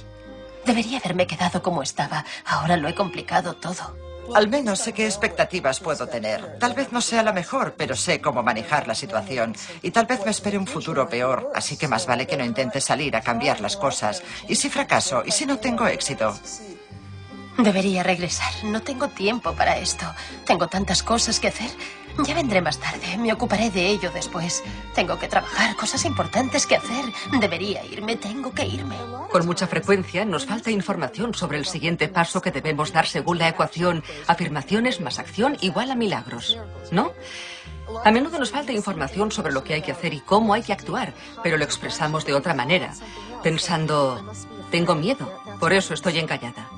Debería haberme quedado como estaba. Ahora lo he complicado todo. Al menos sé qué expectativas puedo tener. Tal vez no sea la mejor, pero sé cómo manejar la situación. Y tal vez me espere un futuro peor, así que más vale que no intente salir a cambiar las cosas. ¿Y si fracaso? ¿Y si no tengo éxito? Debería regresar. No tengo tiempo para esto. Tengo tantas cosas que hacer. Ya vendré más tarde. Me ocuparé de ello después. Tengo que trabajar, cosas importantes que hacer. Debería irme, tengo que irme. Con mucha frecuencia nos falta información sobre el siguiente paso que debemos dar según la ecuación afirmaciones más acción igual a milagros, ¿no? A menudo nos falta información sobre lo que hay que hacer y cómo hay que actuar, pero lo expresamos de otra manera, pensando, tengo miedo, por eso estoy encallada.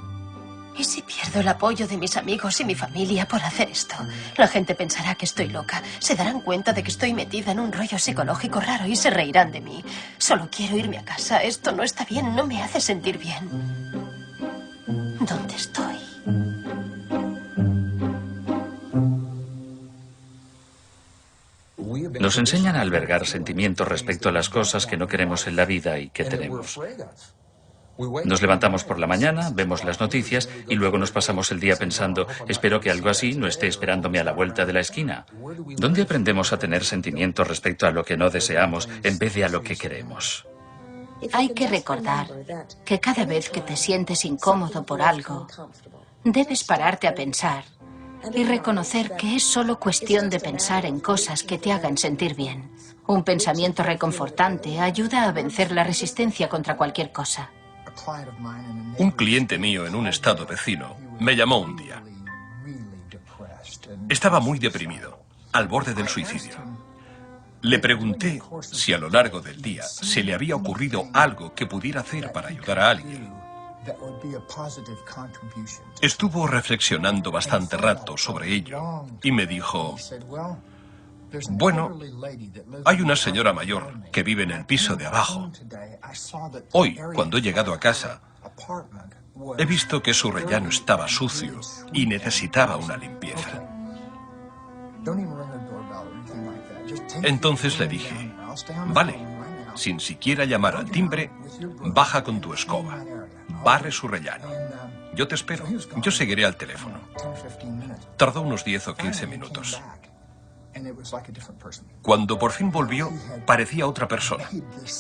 ¿Y si pierdo el apoyo de mis amigos y mi familia por hacer esto? La gente pensará que estoy loca. Se darán cuenta de que estoy metida en un rollo psicológico raro y se reirán de mí. Solo quiero irme a casa. Esto no está bien, no me hace sentir bien. ¿Dónde estoy? Nos enseñan a albergar sentimientos respecto a las cosas que no queremos en la vida y que tenemos. Nos levantamos por la mañana, vemos las noticias y luego nos pasamos el día pensando, espero que algo así no esté esperándome a la vuelta de la esquina. ¿Dónde aprendemos a tener sentimientos respecto a lo que no deseamos en vez de a lo que queremos? Hay que recordar que cada vez que te sientes incómodo por algo, debes pararte a pensar y reconocer que es solo cuestión de pensar en cosas que te hagan sentir bien. Un pensamiento reconfortante ayuda a vencer la resistencia contra cualquier cosa. Un cliente mío en un estado vecino me llamó un día. Estaba muy deprimido, al borde del suicidio. Le pregunté si a lo largo del día se le había ocurrido algo que pudiera hacer para ayudar a alguien. Estuvo reflexionando bastante rato sobre ello y me dijo, bueno, hay una señora mayor que vive en el piso de abajo. Hoy, cuando he llegado a casa, he visto que su rellano estaba sucio y necesitaba una limpieza. Entonces le dije, vale, sin siquiera llamar al timbre, baja con tu escoba, barre su rellano. Yo te espero, yo seguiré al teléfono. Tardó unos 10 o 15 minutos. Cuando por fin volvió, parecía otra persona.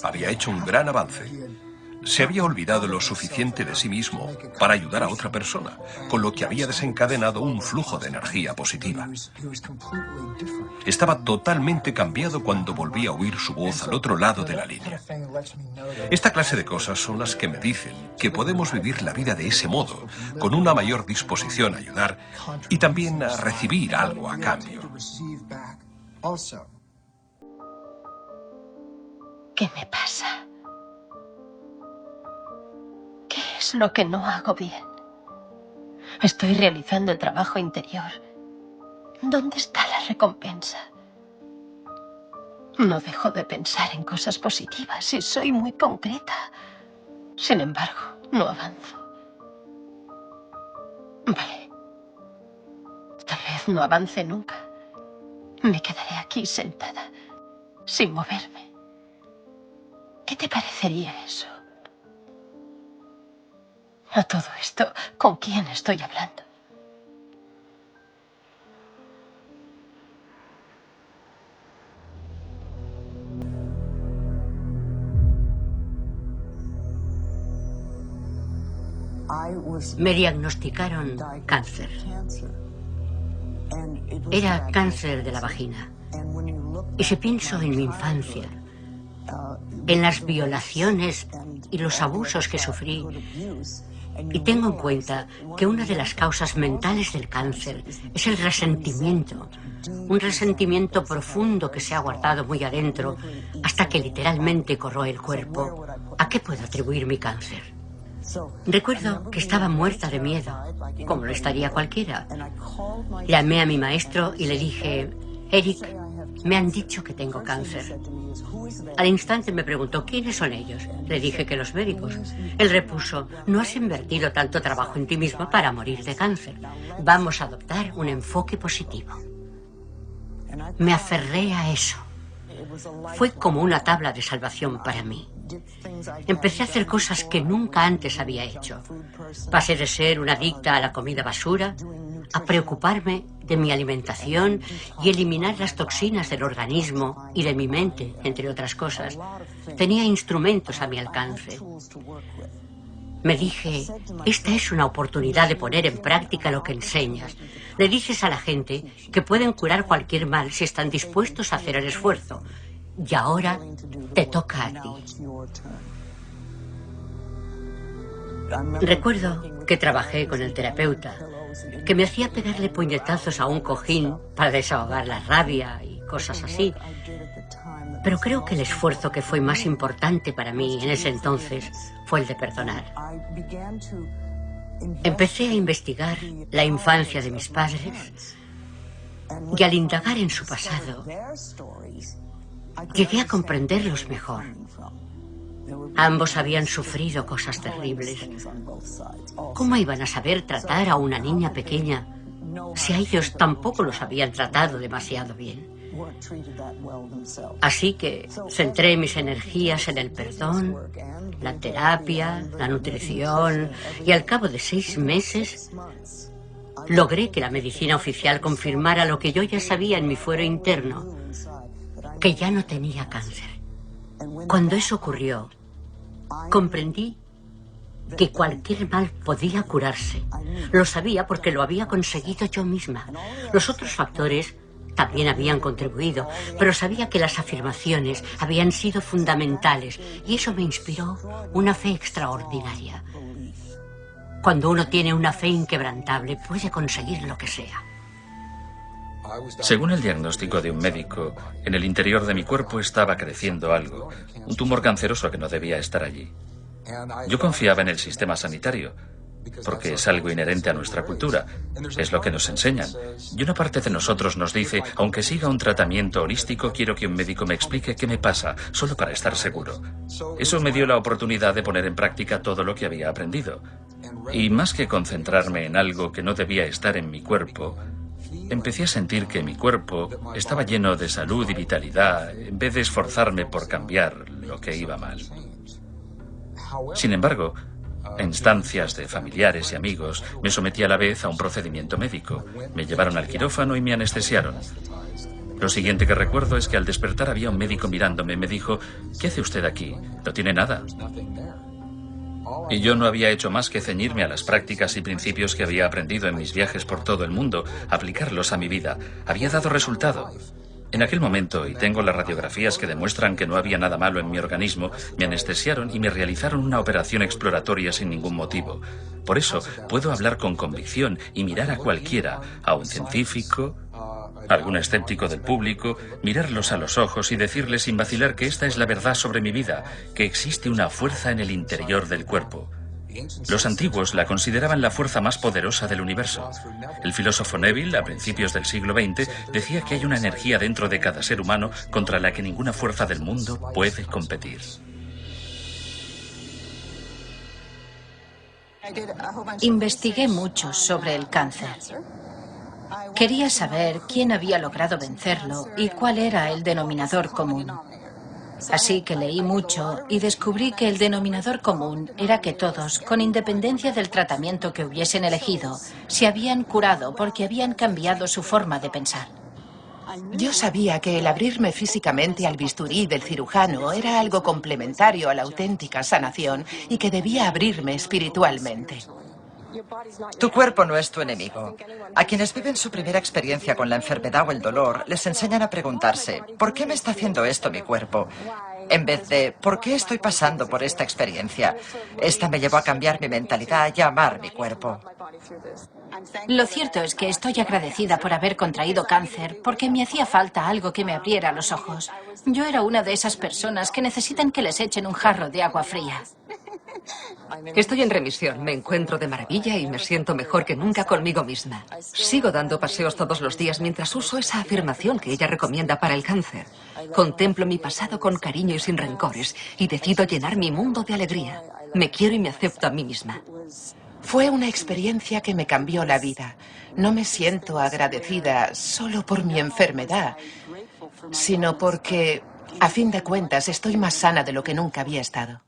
Había hecho un gran avance. Se había olvidado lo suficiente de sí mismo para ayudar a otra persona, con lo que había desencadenado un flujo de energía positiva. Estaba totalmente cambiado cuando volví a oír su voz al otro lado de la línea. Esta clase de cosas son las que me dicen que podemos vivir la vida de ese modo, con una mayor disposición a ayudar y también a recibir algo a cambio. ¿Qué me pasa? ¿Qué es lo que no hago bien? Estoy realizando el trabajo interior. ¿Dónde está la recompensa? No dejo de pensar en cosas positivas y soy muy concreta. Sin embargo, no avanzo. Vale. Tal vez no avance nunca. Me quedaré aquí sentada, sin moverme. ¿Qué te parecería eso? A todo esto, ¿con quién estoy hablando? Me diagnosticaron cáncer. Era cáncer de la vagina. Y si pienso en mi infancia, en las violaciones y los abusos que sufrí, y tengo en cuenta que una de las causas mentales del cáncer es el resentimiento, un resentimiento profundo que se ha guardado muy adentro hasta que literalmente corroe el cuerpo, ¿a qué puedo atribuir mi cáncer? Recuerdo que estaba muerta de miedo, como lo estaría cualquiera. Llamé a mi maestro y le dije, Eric, me han dicho que tengo cáncer. Al instante me preguntó, ¿quiénes son ellos? Le dije que los médicos. Él repuso, no has invertido tanto trabajo en ti mismo para morir de cáncer. Vamos a adoptar un enfoque positivo. Me aferré a eso. Fue como una tabla de salvación para mí. Empecé a hacer cosas que nunca antes había hecho. Pasé de ser una adicta a la comida basura a preocuparme de mi alimentación y eliminar las toxinas del organismo y de mi mente, entre otras cosas. Tenía instrumentos a mi alcance. Me dije, esta es una oportunidad de poner en práctica lo que enseñas. Le dices a la gente que pueden curar cualquier mal si están dispuestos a hacer el esfuerzo. Y ahora te toca a ti. Recuerdo que trabajé con el terapeuta, que me hacía pegarle puñetazos a un cojín para desahogar la rabia y cosas así. Pero creo que el esfuerzo que fue más importante para mí en ese entonces fue el de perdonar. Empecé a investigar la infancia de mis padres y al indagar en su pasado, llegué a comprenderlos mejor. Ambos habían sufrido cosas terribles. ¿Cómo iban a saber tratar a una niña pequeña si a ellos tampoco los habían tratado demasiado bien? Así que centré mis energías en el perdón, la terapia, la nutrición, y al cabo de 6 meses logré que la medicina oficial confirmara lo que yo ya sabía en mi fuero interno, que ya no tenía cáncer. Cuando eso ocurrió, comprendí que cualquier mal podía curarse. Lo sabía porque lo había conseguido yo misma. Los otros factores también habían contribuido, pero sabía que las afirmaciones habían sido fundamentales y eso me inspiró una fe extraordinaria. Cuando uno tiene una fe inquebrantable, puede conseguir lo que sea. Según el diagnóstico de un médico, en el interior de mi cuerpo estaba creciendo algo, un tumor canceroso que no debía estar allí. Yo confiaba en el sistema sanitario, porque es algo inherente a nuestra cultura, es lo que nos enseñan. Y una parte de nosotros nos dice, aunque siga un tratamiento holístico, quiero que un médico me explique qué me pasa, solo para estar seguro. Eso me dio la oportunidad de poner en práctica todo lo que había aprendido. Y más que concentrarme en algo que no debía estar en mi cuerpo, empecé a sentir que mi cuerpo estaba lleno de salud y vitalidad, en vez de esforzarme por cambiar lo que iba mal. Sin embargo, en instancias de familiares y amigos, me sometí a la vez a un procedimiento médico. Me llevaron al quirófano y me anestesiaron. Lo siguiente que recuerdo es que al despertar había un médico mirándome. Me dijo, ¿qué hace usted aquí? No tiene nada. Y yo no había hecho más que ceñirme a las prácticas y principios que había aprendido en mis viajes por todo el mundo, aplicarlos a mi vida. Había dado resultado. En aquel momento, y tengo las radiografías que demuestran que no había nada malo en mi organismo, me anestesiaron y me realizaron una operación exploratoria sin ningún motivo. Por eso puedo hablar con convicción y mirar a cualquiera, a un científico, a algún escéptico del público, mirarlos a los ojos y decirles sin vacilar que esta es la verdad sobre mi vida, que existe una fuerza en el interior del cuerpo. Los antiguos la consideraban la fuerza más poderosa del universo. El filósofo Neville, a principios del siglo XX, decía que hay una energía dentro de cada ser humano contra la que ninguna fuerza del mundo puede competir. Investigué mucho sobre el cáncer. Quería saber quién había logrado vencerlo y cuál era el denominador común. Así que leí mucho y descubrí que el denominador común era que todos, con independencia del tratamiento que hubiesen elegido, se habían curado porque habían cambiado su forma de pensar. Yo sabía que el abrirme físicamente al bisturí del cirujano era algo complementario a la auténtica sanación y que debía abrirme espiritualmente. Tu cuerpo no es tu enemigo. A quienes viven su primera experiencia con la enfermedad o el dolor, les enseñan a preguntarse, ¿por qué me está haciendo esto mi cuerpo? En vez de, ¿por qué estoy pasando por esta experiencia? Esta me llevó a cambiar mi mentalidad y a amar mi cuerpo. Lo cierto es que estoy agradecida por haber contraído cáncer porque me hacía falta algo que me abriera los ojos. Yo era una de esas personas que necesitan que les echen un jarro de agua fría. Estoy en remisión, me encuentro de maravilla y me siento mejor que nunca conmigo misma. Sigo dando paseos todos los días mientras uso esa afirmación que ella recomienda para el cáncer. Contemplo mi pasado con cariño y sin rencores y decido llenar mi mundo de alegría. Me quiero y me acepto a mí misma. Fue una experiencia que me cambió la vida. No me siento agradecida solo por mi enfermedad, sino porque, a fin de cuentas, estoy más sana de lo que nunca había estado.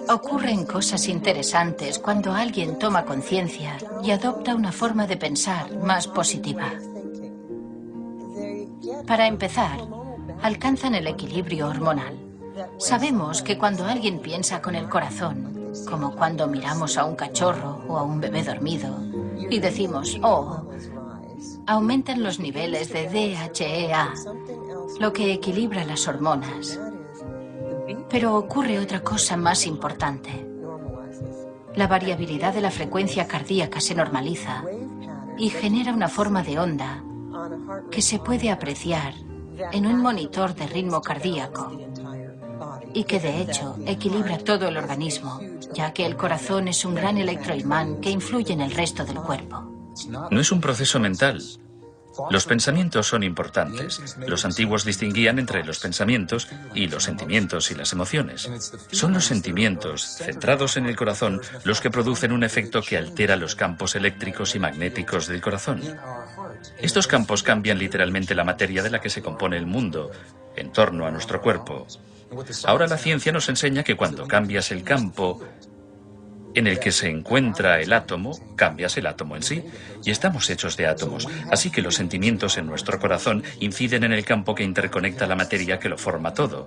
Ocurren cosas interesantes cuando alguien toma conciencia y adopta una forma de pensar más positiva. Para empezar, alcanzan el equilibrio hormonal. Sabemos que cuando alguien piensa con el corazón, como cuando miramos a un cachorro o a un bebé dormido, y decimos, oh, aumentan los niveles de DHEA, lo que equilibra las hormonas. Pero ocurre otra cosa más importante. La variabilidad de la frecuencia cardíaca se normaliza y genera una forma de onda que se puede apreciar en un monitor de ritmo cardíaco y que de hecho equilibra todo el organismo, ya que el corazón es un gran electroimán que influye en el resto del cuerpo. No es un proceso mental. Los pensamientos son importantes. Los antiguos distinguían entre los pensamientos y los sentimientos y las emociones. Son los sentimientos, centrados en el corazón, los que producen un efecto que altera los campos eléctricos y magnéticos del corazón. Estos campos cambian literalmente la materia de la que se compone el mundo, en torno a nuestro cuerpo. Ahora la ciencia nos enseña que cuando cambias el campo en el que se encuentra el átomo, cambias el átomo en sí, y estamos hechos de átomos, así que los sentimientos en nuestro corazón inciden en el campo que interconecta la materia que lo forma todo.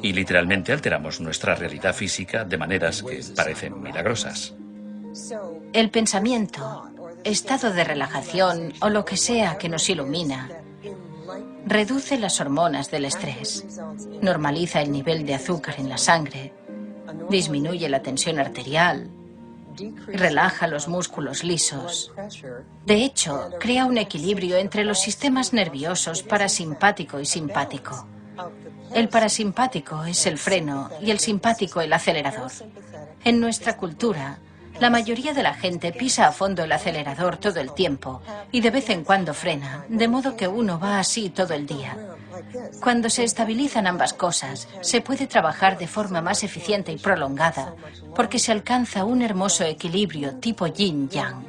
Y literalmente alteramos nuestra realidad física de maneras que parecen milagrosas. El pensamiento, estado de relajación o lo que sea que nos ilumina, reduce las hormonas del estrés, normaliza el nivel de azúcar en la sangre, disminuye la tensión arterial, relaja los músculos lisos. De hecho, crea un equilibrio entre los sistemas nerviosos parasimpático y simpático. El parasimpático es el freno y el simpático el acelerador. En nuestra cultura, la mayoría de la gente pisa a fondo el acelerador todo el tiempo y de vez en cuando frena, de modo que uno va así todo el día. Cuando se estabilizan ambas cosas, se puede trabajar de forma más eficiente y prolongada, porque se alcanza un hermoso equilibrio tipo yin-yang.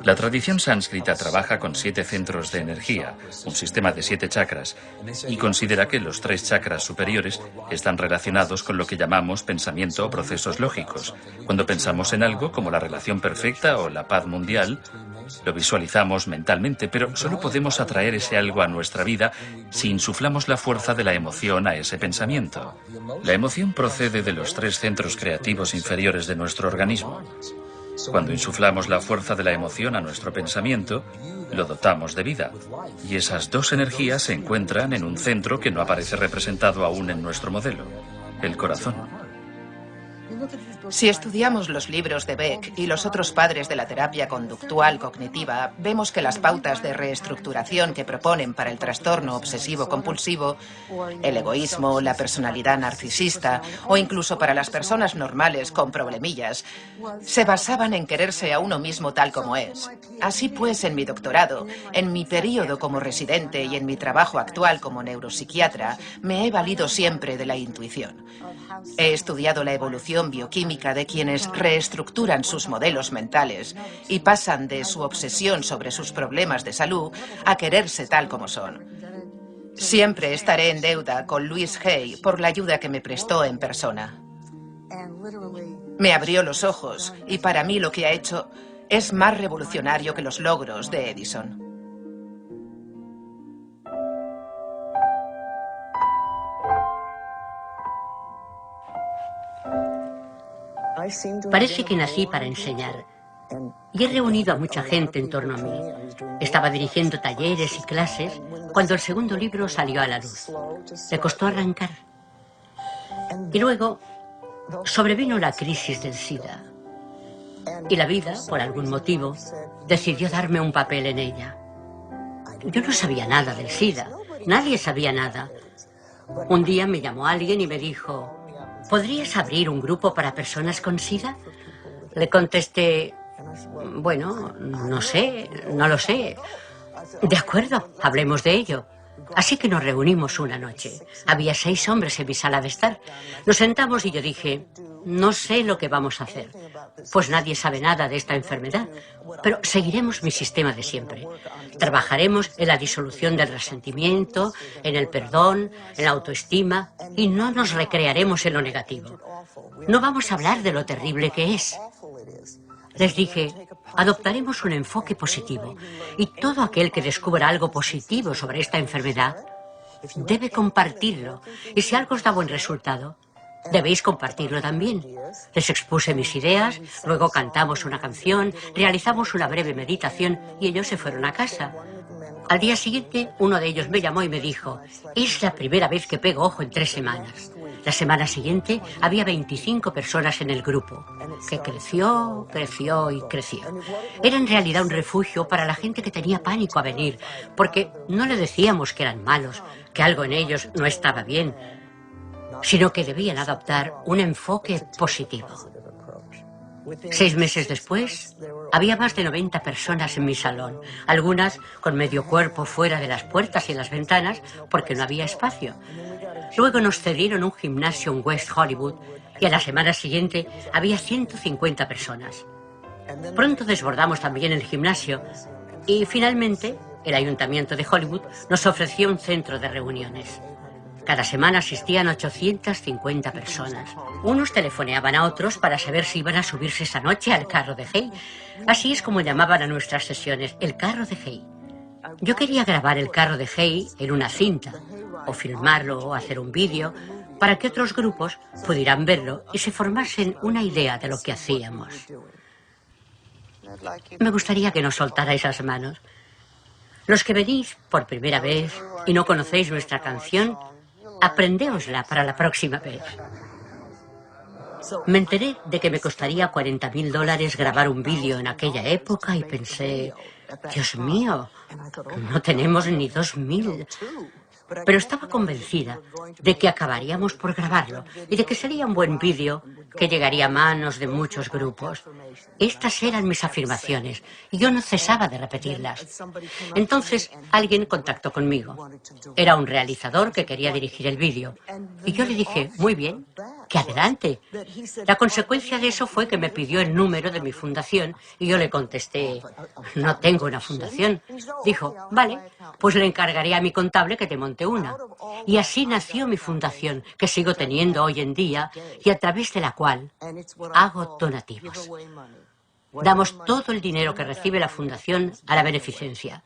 La tradición sánscrita trabaja con 7 centros de energía, un sistema de 7 chakras, y considera que los 3 chakras superiores están relacionados con lo que llamamos pensamiento o procesos lógicos. Cuando pensamos en algo como la relación perfecta o la paz mundial, lo visualizamos mentalmente, pero solo podemos atraer ese algo a nuestra vida si insuflamos la fuerza de la emoción a ese pensamiento. La emoción procede de los 3 centros creativos inferiores de nuestro organismo. Cuando insuflamos la fuerza de la emoción a nuestro pensamiento, lo dotamos de vida. Y esas 2 energías se encuentran en un centro que no aparece representado aún en nuestro modelo, el corazón. Si estudiamos los libros de Beck y los otros padres de la terapia conductual cognitiva, vemos que las pautas de reestructuración que proponen para el trastorno obsesivo-compulsivo, el egoísmo, la personalidad narcisista o incluso para las personas normales con problemillas, se basaban en quererse a uno mismo tal como es. Así pues, en mi doctorado, en mi período como residente y en mi trabajo actual como neuropsiquiatra, me he valido siempre de la intuición. He estudiado la evolución bioquímica de quienes reestructuran sus modelos mentales y pasan de su obsesión sobre sus problemas de salud a quererse tal como son. Siempre estaré en deuda con Louise Hay por la ayuda que me prestó en persona. Me abrió los ojos y para mí lo que ha hecho es más revolucionario que los logros de Edison. Parece que nací para enseñar y he reunido a mucha gente en torno a mí. Estaba dirigiendo talleres y clases cuando el segundo libro salió a la luz. Me costó arrancar. Y luego sobrevino la crisis del SIDA. Y la vida, por algún motivo, decidió darme un papel en ella. Yo no sabía nada del SIDA. Nadie sabía nada. Un día me llamó alguien y me dijo: ¿podrías abrir un grupo para personas con SIDA? Le contesté: bueno, no sé, no lo sé. De acuerdo, hablemos de ello. Así que nos reunimos una noche. Había 6 hombres en mi sala de estar. Nos sentamos y yo dije: no sé lo que vamos a hacer, pues nadie sabe nada de esta enfermedad, pero seguiremos mi sistema de siempre. Trabajaremos en la disolución del resentimiento, en el perdón, en la autoestima, y no nos recrearemos en lo negativo. No vamos a hablar de lo terrible que es. Les dije: adoptaremos un enfoque positivo, y todo aquel que descubra algo positivo sobre esta enfermedad debe compartirlo, y si algo os da buen resultado, debéis compartirlo también. Les expuse mis ideas, luego cantamos una canción, realizamos una breve meditación y ellos se fueron a casa. Al día siguiente, uno de ellos me llamó y me dijo: es la primera vez que pego ojo en 3 semanas. La semana siguiente había 25 personas en el grupo, que creció, creció y creció. Era en realidad un refugio para la gente que tenía pánico a venir, porque no le decíamos que eran malos, que algo en ellos no estaba bien, sino que debían adoptar un enfoque positivo. 6 meses después, había más de 90 personas en mi salón, algunas con medio cuerpo fuera de las puertas y las ventanas porque no había espacio. Luego nos cedieron un gimnasio en West Hollywood y a la semana siguiente había 150 personas. Pronto desbordamos también el gimnasio y finalmente el Ayuntamiento de Hollywood nos ofreció un centro de reuniones. Cada semana asistían 850 personas. Unos telefoneaban a otros para saber si iban a subirse esa noche al carro de Hay. Así es como llamaban a nuestras sesiones, el carro de Hay. Yo quería grabar el carro de Hay en una cinta, o filmarlo o hacer un vídeo, para que otros grupos pudieran verlo y se formasen una idea de lo que hacíamos. Me gustaría que nos soltarais las manos. Los que venís por primera vez y no conocéis nuestra canción, aprendéosla para la próxima vez. Me enteré de que me costaría $40.000 grabar un vídeo en aquella época y pensé: Dios mío, no tenemos ni 2.000. Pero estaba convencida de que acabaríamos por grabarlo y de que sería un buen vídeo que llegaría a manos de muchos grupos. Estas eran mis afirmaciones y yo no cesaba de repetirlas. Entonces alguien contactó conmigo. Era un realizador que quería dirigir el vídeo. Y yo le dije: muy bien, que adelante. La consecuencia de eso fue que me pidió el número de mi fundación y yo le contesté, no tengo una fundación. Dijo, vale, pues le encargaré a mi contable que te monte una. Y así nació mi fundación, que sigo teniendo hoy en día y a través de la cual hago donativos. Damos todo el dinero que recibe la fundación a la beneficencia.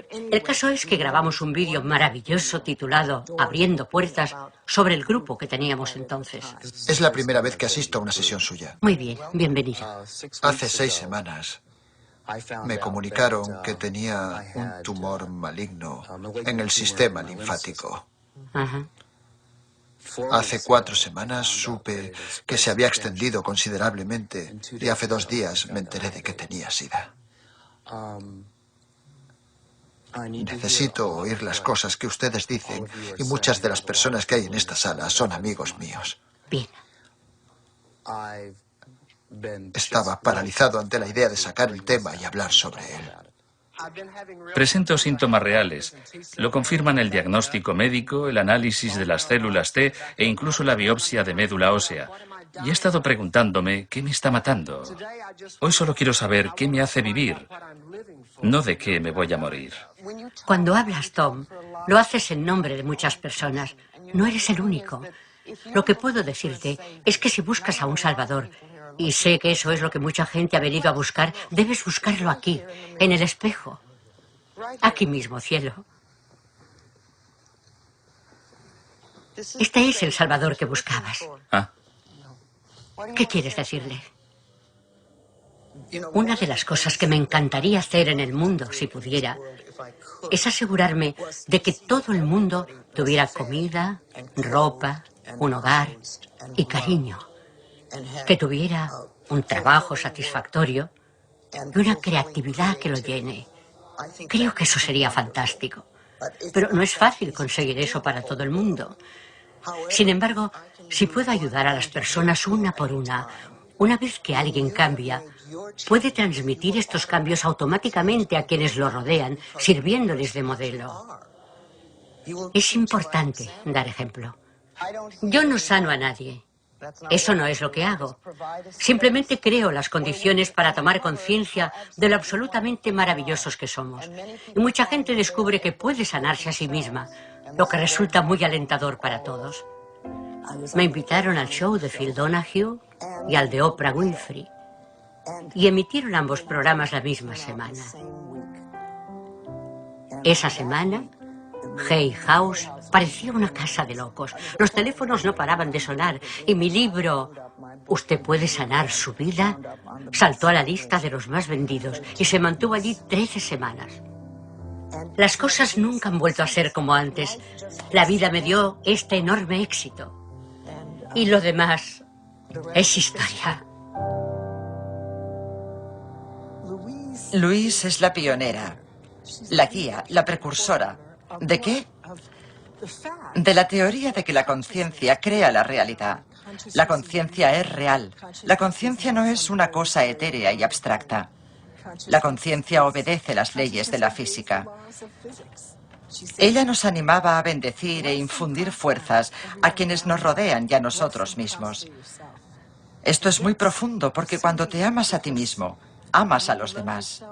El caso es que grabamos un vídeo maravilloso titulado Abriendo Puertas sobre el grupo que teníamos entonces. Es la primera vez que asisto a una sesión suya. Muy bien, bienvenido. Hace 6 semanas me comunicaron que tenía un tumor maligno en el sistema linfático. Ajá. Hace 4 semanas supe que se había extendido considerablemente y hace 2 días me enteré de que tenía SIDA. Necesito oír las cosas que ustedes dicen y muchas de las personas que hay en esta sala son amigos míos. Bien. Estaba paralizado ante la idea de sacar el tema y hablar sobre él. Presento síntomas reales. Lo confirman el diagnóstico médico, el análisis de las células T e incluso la biopsia de médula ósea. Y he estado preguntándome qué me está matando. Hoy solo quiero saber qué me hace vivir, no de qué me voy a morir. Cuando hablas, Tom, lo haces en nombre de muchas personas. No eres el único. Lo que puedo decirte es que si buscas a un Salvador, y sé que eso es lo que mucha gente ha venido a buscar, debes buscarlo aquí, en el espejo. Aquí mismo, cielo. Este es el Salvador que buscabas. Ah. ¿Qué quieres decirle? Una de las cosas que me encantaría hacer en el mundo, si pudiera, es asegurarme de que todo el mundo tuviera comida, ropa, un hogar y cariño. Que tuviera un trabajo satisfactorio y una creatividad que lo llene. Creo que eso sería fantástico. Pero no es fácil conseguir eso para todo el mundo. Sin embargo, si puedo ayudar a las personas una por una vez que alguien cambia, puede transmitir estos cambios automáticamente a quienes lo rodean, sirviéndoles de modelo. Es importante dar ejemplo. Yo no sano a nadie. Eso no es lo que hago. Simplemente creo las condiciones para tomar conciencia de lo absolutamente maravillosos que somos. Y mucha gente descubre que puede sanarse a sí misma, lo que resulta muy alentador para todos. Me invitaron al show de Phil Donahue y al de Oprah Winfrey. Y emitieron ambos programas la misma semana. Esa semana, Hay House parecía una casa de locos. Los teléfonos no paraban de sonar y mi libro, Usted puede sanar su vida, saltó a la lista de los más vendidos y se mantuvo allí 13 semanas. Las cosas nunca han vuelto a ser como antes. La vida me dio este enorme éxito. Y lo demás es historia. Louise es la pionera, la guía, la precursora. ¿De qué? De la teoría de que la conciencia crea la realidad. La conciencia es real. La conciencia no es una cosa etérea y abstracta. La conciencia obedece las leyes de la física. Ella nos animaba a bendecir e infundir fuerzas a quienes nos rodean y a nosotros mismos. Esto es muy profundo porque cuando te amas a ti mismo, amas a los demás.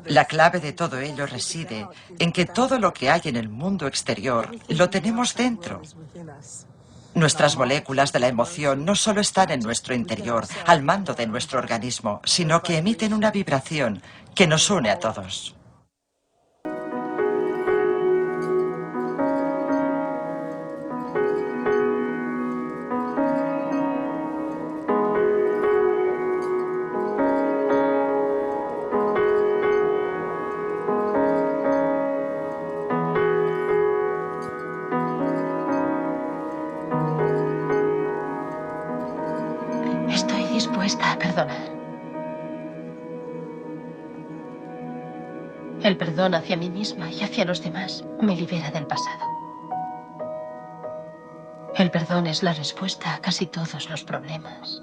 La clave de todo ello reside en que todo lo que hay en el mundo exterior lo tenemos dentro. Nuestras moléculas de la emoción no solo están en nuestro interior, al mando de nuestro organismo, sino que emiten una vibración que nos une a todos. Estoy dispuesta a perdonar. El perdón hacia mí misma y hacia los demás me libera del pasado. El perdón es la respuesta a casi todos los problemas.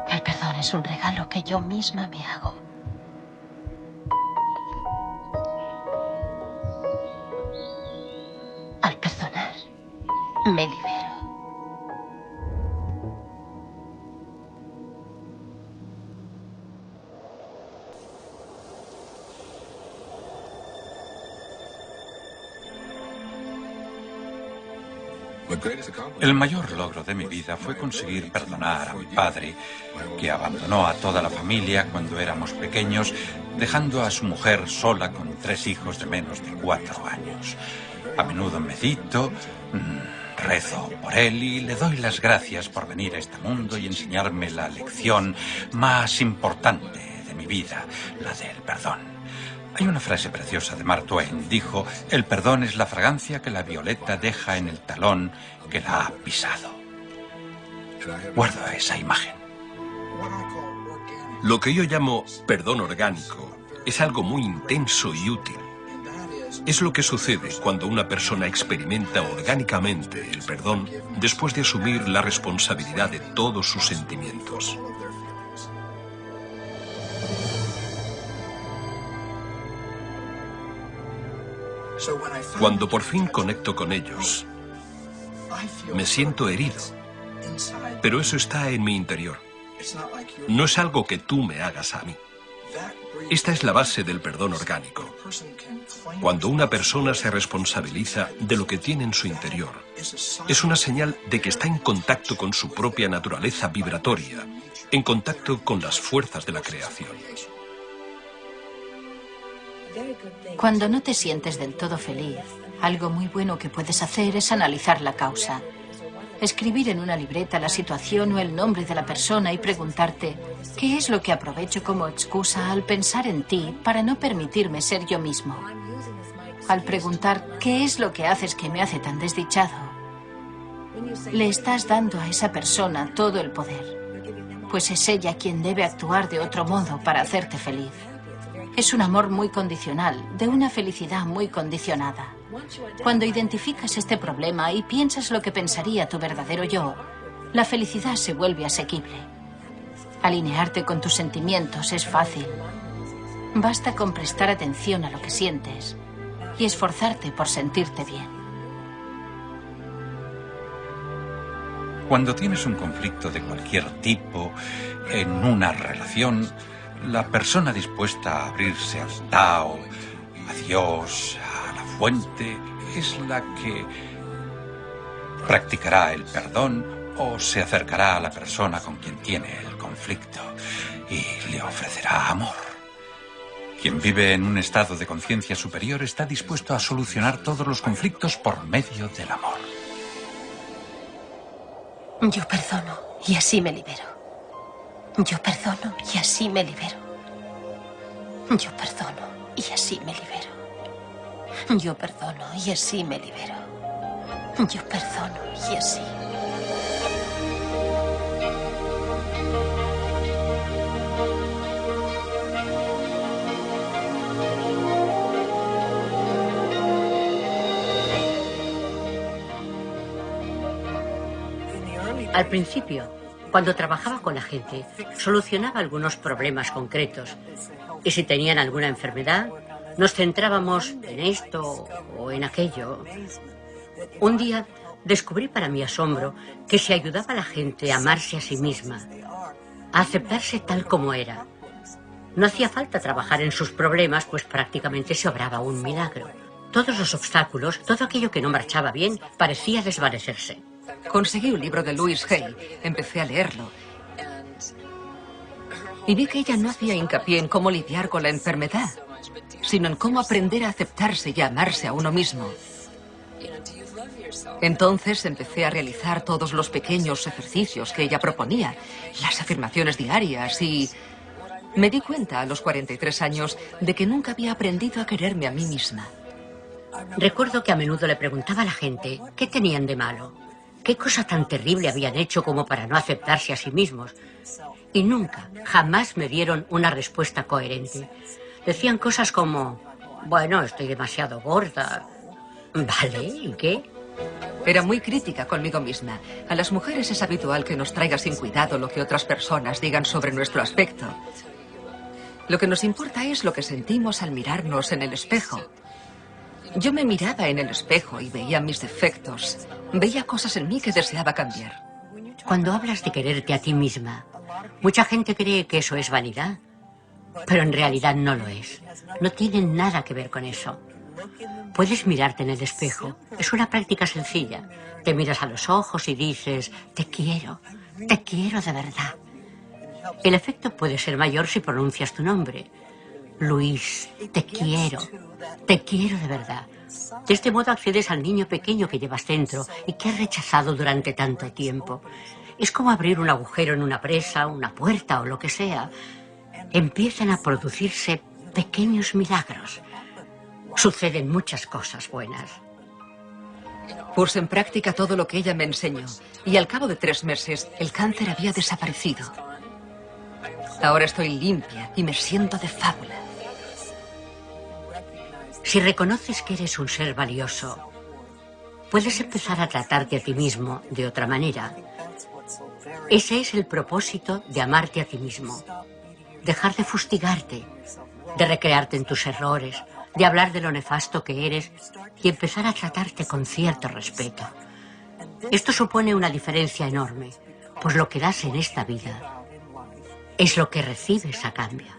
El perdón es un regalo que yo misma me hago. Al perdonar, me libero. El mayor logro de mi vida fue conseguir perdonar a mi padre, que abandonó a toda la familia cuando éramos pequeños, dejando a su mujer sola con 3 hijos de menos de 4 años. A menudo medito, rezo por él y le doy las gracias por venir a este mundo y enseñarme la lección más importante de mi vida, la del perdón. Hay una frase preciosa de Mark Twain. Dijo, el perdón es la fragancia que la violeta deja en el talón que la ha pisado. Guardo esa imagen. Lo que yo llamo perdón orgánico es algo muy intenso y útil. Es lo que sucede cuando una persona experimenta orgánicamente el perdón después de asumir la responsabilidad de todos sus sentimientos. Cuando por fin conecto con ellos, me siento herido, pero eso está en mi interior. No es algo que tú me hagas a mí. Esta es la base del perdón orgánico. Cuando una persona se responsabiliza de lo que tiene en su interior, es una señal de que está en contacto con su propia naturaleza vibratoria, en contacto con las fuerzas de la creación. Cuando no te sientes del todo feliz, algo muy bueno que puedes hacer es analizar la causa. Escribir en una libreta la situación o el nombre de la persona y preguntarte ¿qué es lo que aprovecho como excusa al pensar en ti para no permitirme ser yo mismo? Al preguntar ¿qué es lo que haces que me hace tan desdichado? Le estás dando a esa persona todo el poder, pues es ella quien debe actuar de otro modo para hacerte feliz. Es un amor muy condicional, de una felicidad muy condicionada. Cuando identificas este problema y piensas lo que pensaría tu verdadero yo, la felicidad se vuelve asequible. Alinearte con tus sentimientos es fácil. Basta con prestar atención a lo que sientes y esforzarte por sentirte bien. Cuando tienes un conflicto de cualquier tipo en una relación, la persona dispuesta a abrirse al Tao, a Dios, a la fuente, es la que practicará el perdón o se acercará a la persona con quien tiene el conflicto y le ofrecerá amor. Quien vive en un estado de conciencia superior está dispuesto a solucionar todos los conflictos por medio del amor. Yo perdono y así me libero. Yo perdono y así me libero. Yo perdono y así me libero. Yo perdono y así me libero. Yo perdono y así. Al principio, cuando trabajaba con la gente, solucionaba algunos problemas concretos. Y si tenían alguna enfermedad, nos centrábamos en esto o en aquello. Un día descubrí para mi asombro que se ayudaba a la gente a amarse a sí misma, a aceptarse tal como era. No hacía falta trabajar en sus problemas, pues prácticamente se obraba un milagro. Todos los obstáculos, todo aquello que no marchaba bien, parecía desvanecerse. Conseguí un libro de Louise Hay, empecé a leerlo. Y vi que ella no hacía hincapié en cómo lidiar con la enfermedad, sino en cómo aprender a aceptarse y a amarse a uno mismo. Entonces empecé a realizar todos los pequeños ejercicios que ella proponía, las afirmaciones diarias y me di cuenta a los 43 años de que nunca había aprendido a quererme a mí misma. Recuerdo que a menudo le preguntaba a la gente qué tenían de malo, qué cosa tan terrible habían hecho como para no aceptarse a sí mismos. Y nunca, jamás me dieron una respuesta coherente. Decían cosas como, bueno, estoy demasiado gorda. ¿Vale? ¿Y qué? Era muy crítica conmigo misma. A las mujeres es habitual que nos traiga sin cuidado lo que otras personas digan sobre nuestro aspecto. Lo que nos importa es lo que sentimos al mirarnos en el espejo. Yo me miraba en el espejo y veía mis defectos. Veía cosas en mí que deseaba cambiar. Cuando hablas de quererte a ti misma, mucha gente cree que eso es vanidad, pero en realidad no lo es. No tiene nada que ver con eso. Puedes mirarte en el espejo. Es una práctica sencilla. Te miras a los ojos y dices, te quiero de verdad. El efecto puede ser mayor si pronuncias tu nombre. Luis, te quiero de verdad. De este modo accedes al niño pequeño que llevas dentro y que has rechazado durante tanto tiempo. Es como abrir un agujero en una presa, una puerta o lo que sea. Empiezan a producirse pequeños milagros. Suceden muchas cosas buenas. Puse en práctica todo lo que ella me enseñó y al cabo de 3 meses el cáncer había desaparecido. Ahora estoy limpia y me siento de fábula. Si reconoces que eres un ser valioso, puedes empezar a tratarte a ti mismo de otra manera. Ese es el propósito de amarte a ti mismo. Dejar de fustigarte, de recrearte en tus errores, de hablar de lo nefasto que eres y empezar a tratarte con cierto respeto. Esto supone una diferencia enorme, pues lo que das en esta vida es lo que recibes a cambio.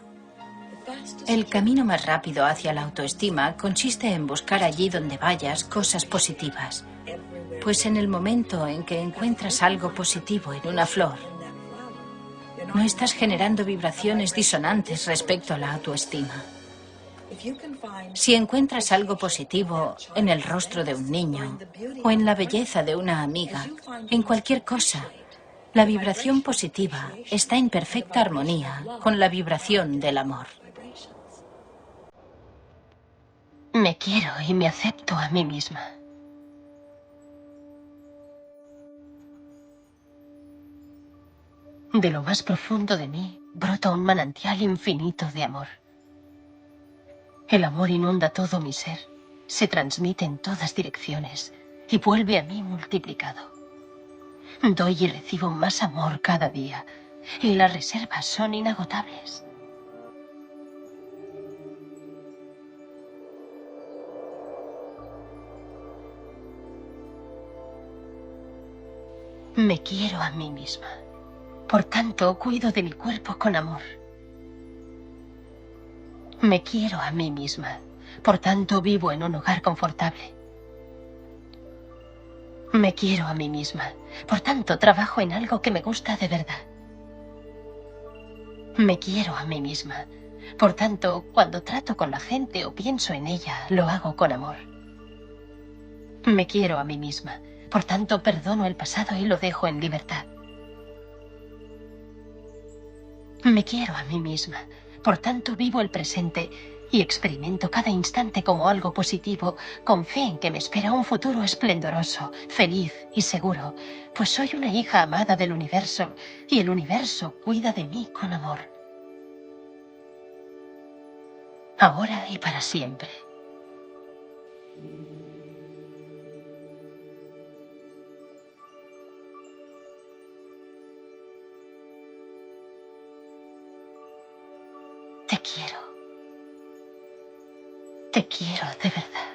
El camino más rápido hacia la autoestima consiste en buscar allí donde vayas cosas positivas. Pues en el momento en que encuentras algo positivo en una flor, no estás generando vibraciones disonantes respecto a la autoestima. Si encuentras algo positivo en el rostro de un niño o en la belleza de una amiga, en cualquier cosa, la vibración positiva está en perfecta armonía con la vibración del amor. Me quiero y me acepto a mí misma. De lo más profundo de mí brota un manantial infinito de amor. El amor inunda todo mi ser, se transmite en todas direcciones y vuelve a mí multiplicado. Doy y recibo más amor cada día y las reservas son inagotables. Me quiero a mí misma. Por tanto, cuido de mi cuerpo con amor. Me quiero a mí misma. Por tanto, vivo en un hogar confortable. Me quiero a mí misma. Por tanto, trabajo en algo que me gusta de verdad. Me quiero a mí misma. Por tanto, cuando trato con la gente o pienso en ella, lo hago con amor. Me quiero a mí misma. Por tanto, perdono el pasado y lo dejo en libertad. Me quiero a mí misma. Por tanto, vivo el presente y experimento cada instante como algo positivo, con fe en que me espera un futuro esplendoroso, feliz y seguro, pues soy una hija amada del universo y el universo cuida de mí con amor. Ahora y para siempre. Te quiero. Te quiero de verdad.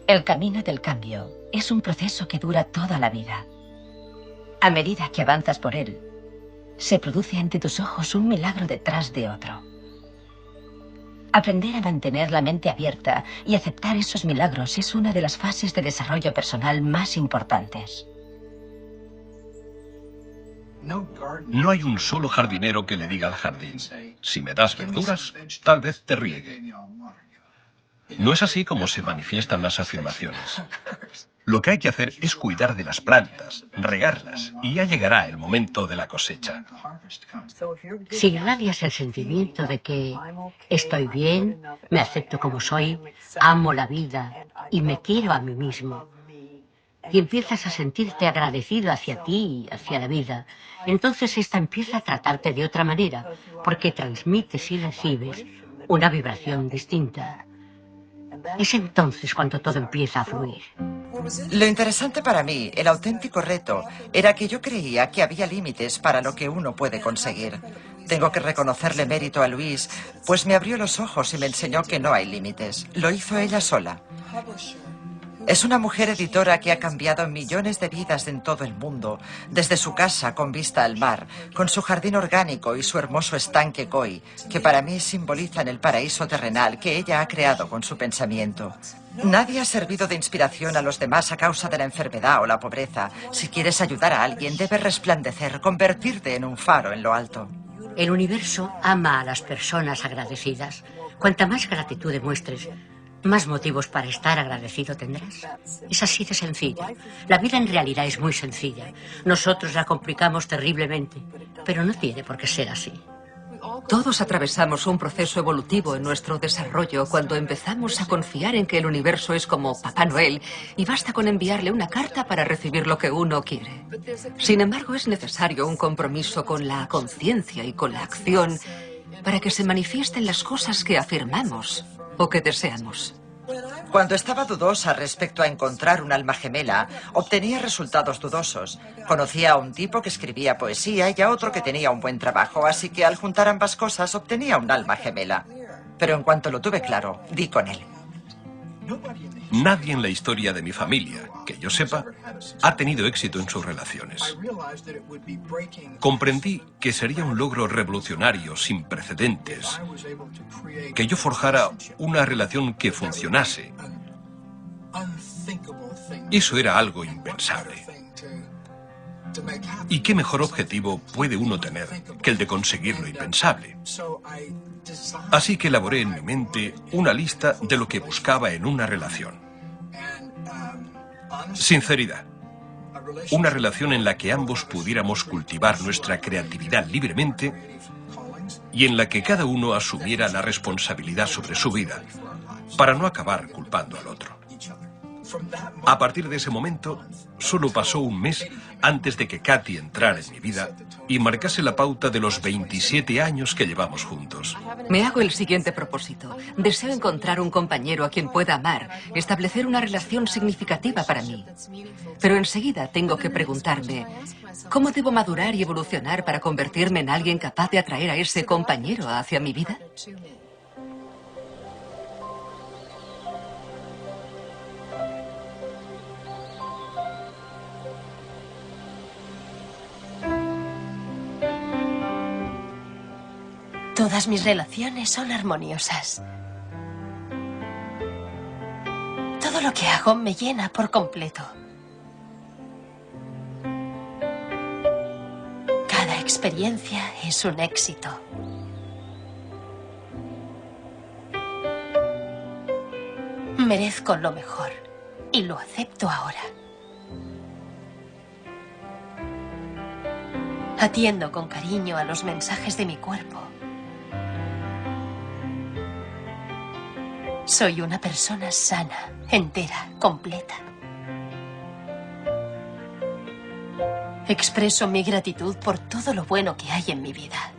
El camino del cambio es un proceso que dura toda la vida. A medida que avanzas por él, se produce ante tus ojos un milagro detrás de otro. Aprender a mantener la mente abierta y aceptar esos milagros es una de las fases de desarrollo personal más importantes. No hay un solo jardinero que le diga al jardín, si me das verduras, tal vez te riegue. No es así como se manifiestan las afirmaciones. Lo que hay que hacer es cuidar de las plantas, regarlas, y ya llegará el momento de la cosecha. Si irradias el sentimiento de que estoy bien, me acepto como soy, amo la vida y me quiero a mí mismo, y empiezas a sentirte agradecido hacia ti y hacia la vida, entonces esta empieza a tratarte de otra manera, porque transmites y recibes una vibración distinta. Es entonces cuando todo empieza a fluir. Lo interesante para mí, el auténtico reto, era que yo creía que había límites para lo que uno puede conseguir. Tengo que reconocerle mérito a Louise, pues me abrió los ojos y me enseñó que no hay límites. Lo hizo ella sola. Es una mujer editora que ha cambiado millones de vidas en todo el mundo, desde su casa con vista al mar, con su jardín orgánico y su hermoso estanque koi, que para mí simbolizan el paraíso terrenal que ella ha creado con su pensamiento. Nadie ha servido de inspiración a los demás a causa de la enfermedad o la pobreza. Si quieres ayudar a alguien, debes resplandecer, convertirte en un faro en lo alto. El universo ama a las personas agradecidas. Cuanta más gratitud demuestres, más motivos para estar agradecido tendrás. Es así de sencilla. La vida en realidad es muy sencilla. Nosotros la complicamos terriblemente, pero no tiene por qué ser así. Todos atravesamos un proceso evolutivo en nuestro desarrollo cuando empezamos a confiar en que el universo es como Papá Noel y basta con enviarle una carta para recibir lo que uno quiere. Sin embargo, es necesario un compromiso con la conciencia y con la acción para que se manifiesten las cosas que afirmamos o que deseamos. Cuando estaba dudosa respecto a encontrar un alma gemela, obtenía resultados dudosos. Conocía a un tipo que escribía poesía y a otro que tenía un buen trabajo, así que al juntar ambas cosas obtenía un alma gemela. Pero en cuanto lo tuve claro, di con él. Nadie en la historia de mi familia, que yo sepa, ha tenido éxito en sus relaciones. Comprendí que sería un logro revolucionario sin precedentes que yo forjara una relación que funcionase. Eso era algo impensable. ¿Y qué mejor objetivo puede uno tener que el de conseguir lo impensable? Así que elaboré en mi mente una lista de lo que buscaba en una relación. Sinceridad. Una relación en la que ambos pudiéramos cultivar nuestra creatividad libremente y en la que cada uno asumiera la responsabilidad sobre su vida para no acabar culpando al otro. A partir de ese momento, solo pasó un mes antes de que Katy entrara en mi vida y marcase la pauta de los 27 años que llevamos juntos. Me hago el siguiente propósito. Deseo encontrar un compañero a quien pueda amar, establecer una relación significativa para mí. Pero enseguida tengo que preguntarme, ¿cómo debo madurar y evolucionar para convertirme en alguien capaz de atraer a ese compañero hacia mi vida? Todas mis relaciones son armoniosas. Todo lo que hago me llena por completo. Cada experiencia es un éxito. Merezco lo mejor y lo acepto ahora. Atiendo con cariño a los mensajes de mi cuerpo. Soy una persona sana, entera, completa. Expreso mi gratitud por todo lo bueno que hay en mi vida.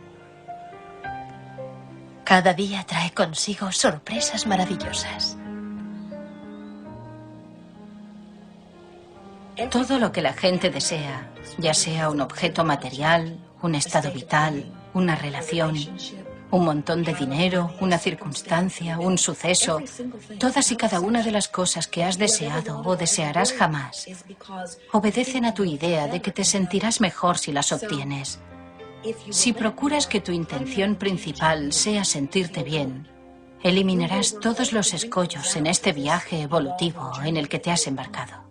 Cada día trae consigo sorpresas maravillosas. Todo lo que la gente desea, ya sea un objeto material, un estado vital, una relación, un montón de dinero, una circunstancia, un suceso, todas y cada una de las cosas que has deseado o desearás jamás, obedecen a tu idea de que te sentirás mejor si las obtienes. Si procuras que tu intención principal sea sentirte bien, eliminarás todos los escollos en este viaje evolutivo en el que te has embarcado.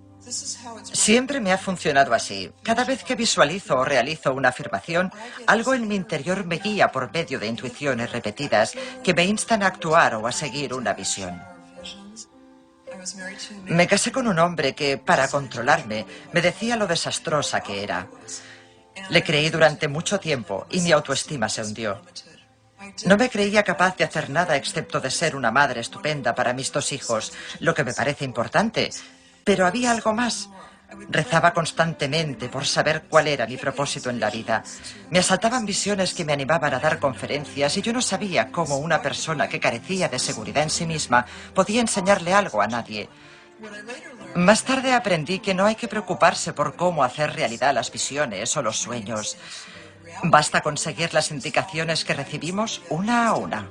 Siempre me ha funcionado así. Cada vez que visualizo o realizo una afirmación, algo en mi interior me guía por medio de intuiciones repetidas que me instan a actuar o a seguir una visión. Me casé con un hombre que, para controlarme, me decía lo desastrosa que era. Le creí durante mucho tiempo y mi autoestima se hundió. No me creía capaz de hacer nada excepto de ser una madre estupenda para mis 2 hijos, lo que me parece importante. Pero había algo más. Rezaba constantemente por saber cuál era mi propósito en la vida. Me asaltaban visiones que me animaban a dar conferencias y yo no sabía cómo una persona que carecía de seguridad en sí misma podía enseñarle algo a nadie. Más tarde aprendí que no hay que preocuparse por cómo hacer realidad las visiones o los sueños. Basta con seguir las indicaciones que recibimos una a una.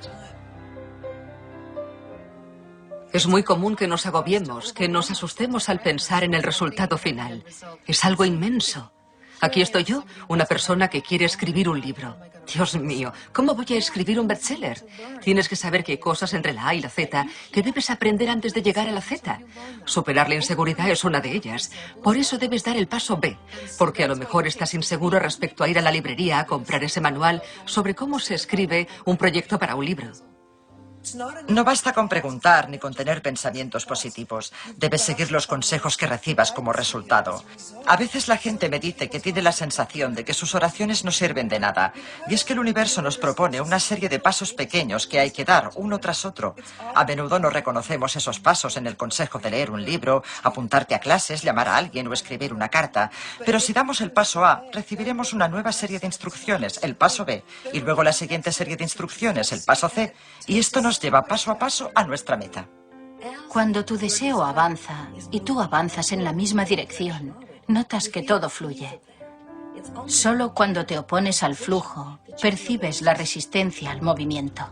Es muy común que nos agobiemos, que nos asustemos al pensar en el resultado final. Es algo inmenso. Aquí estoy yo, una persona que quiere escribir un libro. Dios mío, ¿cómo voy a escribir un bestseller? Tienes que saber que hay cosas entre la A y la Z que debes aprender antes de llegar a la Z. Superar la inseguridad es una de ellas. Por eso debes dar el paso B, porque a lo mejor estás inseguro respecto a ir a la librería a comprar ese manual sobre cómo se escribe un proyecto para un libro. No basta con preguntar ni con tener pensamientos positivos. Debes seguir los consejos que recibas como resultado. A veces la gente me dice que tiene la sensación de que sus oraciones no sirven de nada. Y es que el universo nos propone una serie de pasos pequeños que hay que dar uno tras otro. A menudo no reconocemos esos pasos en el consejo de leer un libro, apuntarte a clases, llamar a alguien o escribir una carta. Pero si damos el paso A, recibiremos una nueva serie de instrucciones, el paso B, y luego la siguiente serie de instrucciones, el paso C. Y esto nos lleva paso a paso a nuestra meta. Cuando tu deseo avanza y tú avanzas en la misma dirección, notas que todo fluye. Solo cuando te opones al flujo, percibes la resistencia al movimiento.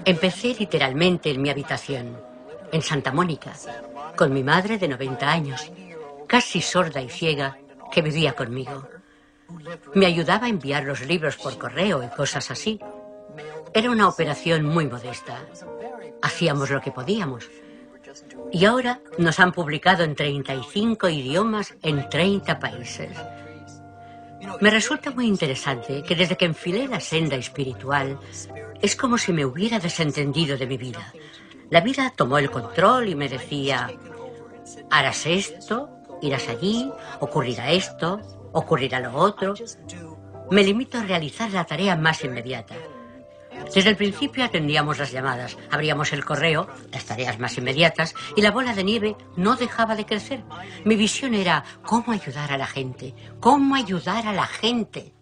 Empecé literalmente en mi habitación, en Santa Mónica, con mi madre de 90 años, casi sorda y ciega, que vivía conmigo. Me ayudaba a enviar los libros por correo y cosas así. Era una operación muy modesta. Hacíamos lo que podíamos. Y ahora nos han publicado en 35 idiomas en 30 países. Me resulta muy interesante que desde que enfilé la senda espiritual, es como si me hubiera desentendido de mi vida. La vida tomó el control y me decía, harás esto, irás allí, ocurrirá esto, ocurrirá lo otro. Me limito a realizar la tarea más inmediata. Desde el principio atendíamos las llamadas, abríamos el correo, las tareas más inmediatas, y la bola de nieve no dejaba de crecer. Mi visión era cómo ayudar a la gente, cómo ayudar a la gente.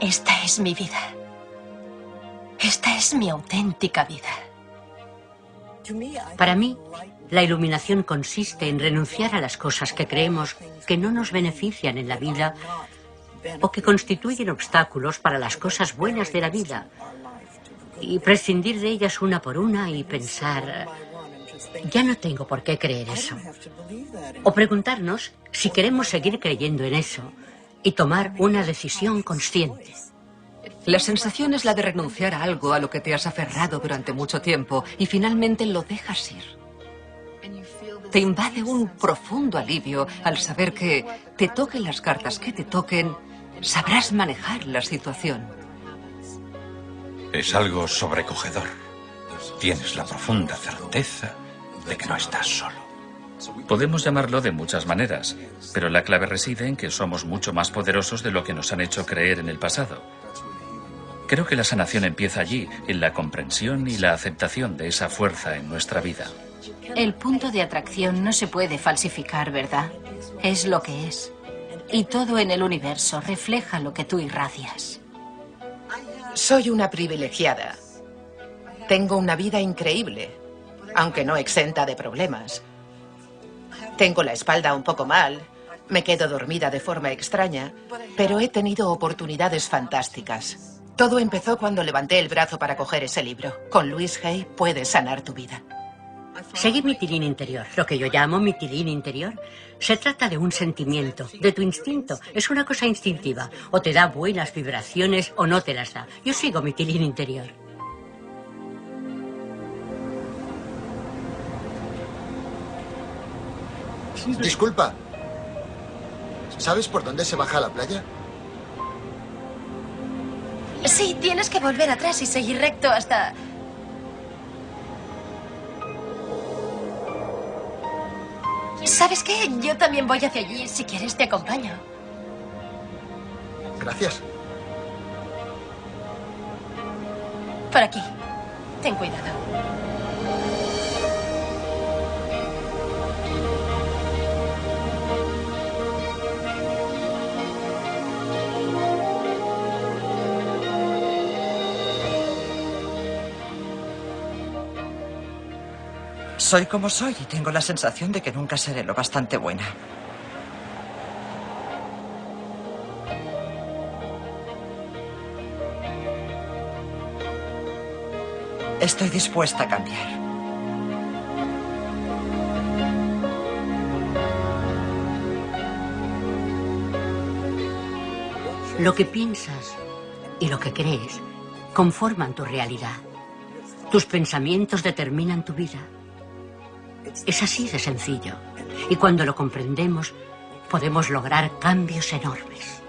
Esta es mi vida. Esta es mi auténtica vida. Para mí, la iluminación consiste en renunciar a las cosas que creemos que no nos benefician en la vida o que constituyen obstáculos para las cosas buenas de la vida y prescindir de ellas una por una y pensar, ya no tengo por qué creer eso. O preguntarnos si queremos seguir creyendo en eso y tomar una decisión consciente. La sensación es la de renunciar a algo a lo que te has aferrado durante mucho tiempo y finalmente lo dejas ir. Te invade un profundo alivio al saber que, te toquen las cartas que te toquen, sabrás manejar la situación. Es algo sobrecogedor. Tienes la profunda certeza de que no estás solo. Podemos llamarlo de muchas maneras, pero la clave reside en que somos mucho más poderosos de lo que nos han hecho creer en el pasado. Creo que la sanación empieza allí, en la comprensión y la aceptación de esa fuerza en nuestra vida. El punto de atracción no se puede falsificar, ¿verdad? Es lo que es. Y todo en el universo refleja lo que tú irradias. Soy una privilegiada. Tengo una vida increíble, aunque no exenta de problemas. Tengo la espalda un poco mal, me quedo dormida de forma extraña, pero he tenido oportunidades fantásticas. Todo empezó cuando levanté el brazo para coger ese libro. Con Louise Hay puedes sanar tu vida. Seguir mi tilín interior, lo que yo llamo mi tilín interior, se trata de un sentimiento, de tu instinto. Es una cosa instintiva. O te da buenas vibraciones o no te las da. Yo sigo mi tilín interior. Disculpa. ¿Sabes por dónde se baja a la playa? Sí, tienes que volver atrás y seguir recto hasta... ¿Sabes qué? Yo también voy hacia allí. Si quieres, te acompaño. Gracias. Por aquí. Ten cuidado. Soy como soy y tengo la sensación de que nunca seré lo bastante buena. Estoy dispuesta a cambiar. Lo que piensas y lo que crees conforman tu realidad. Tus pensamientos determinan tu vida. Es así de sencillo. Y cuando lo comprendemos, podemos lograr cambios enormes.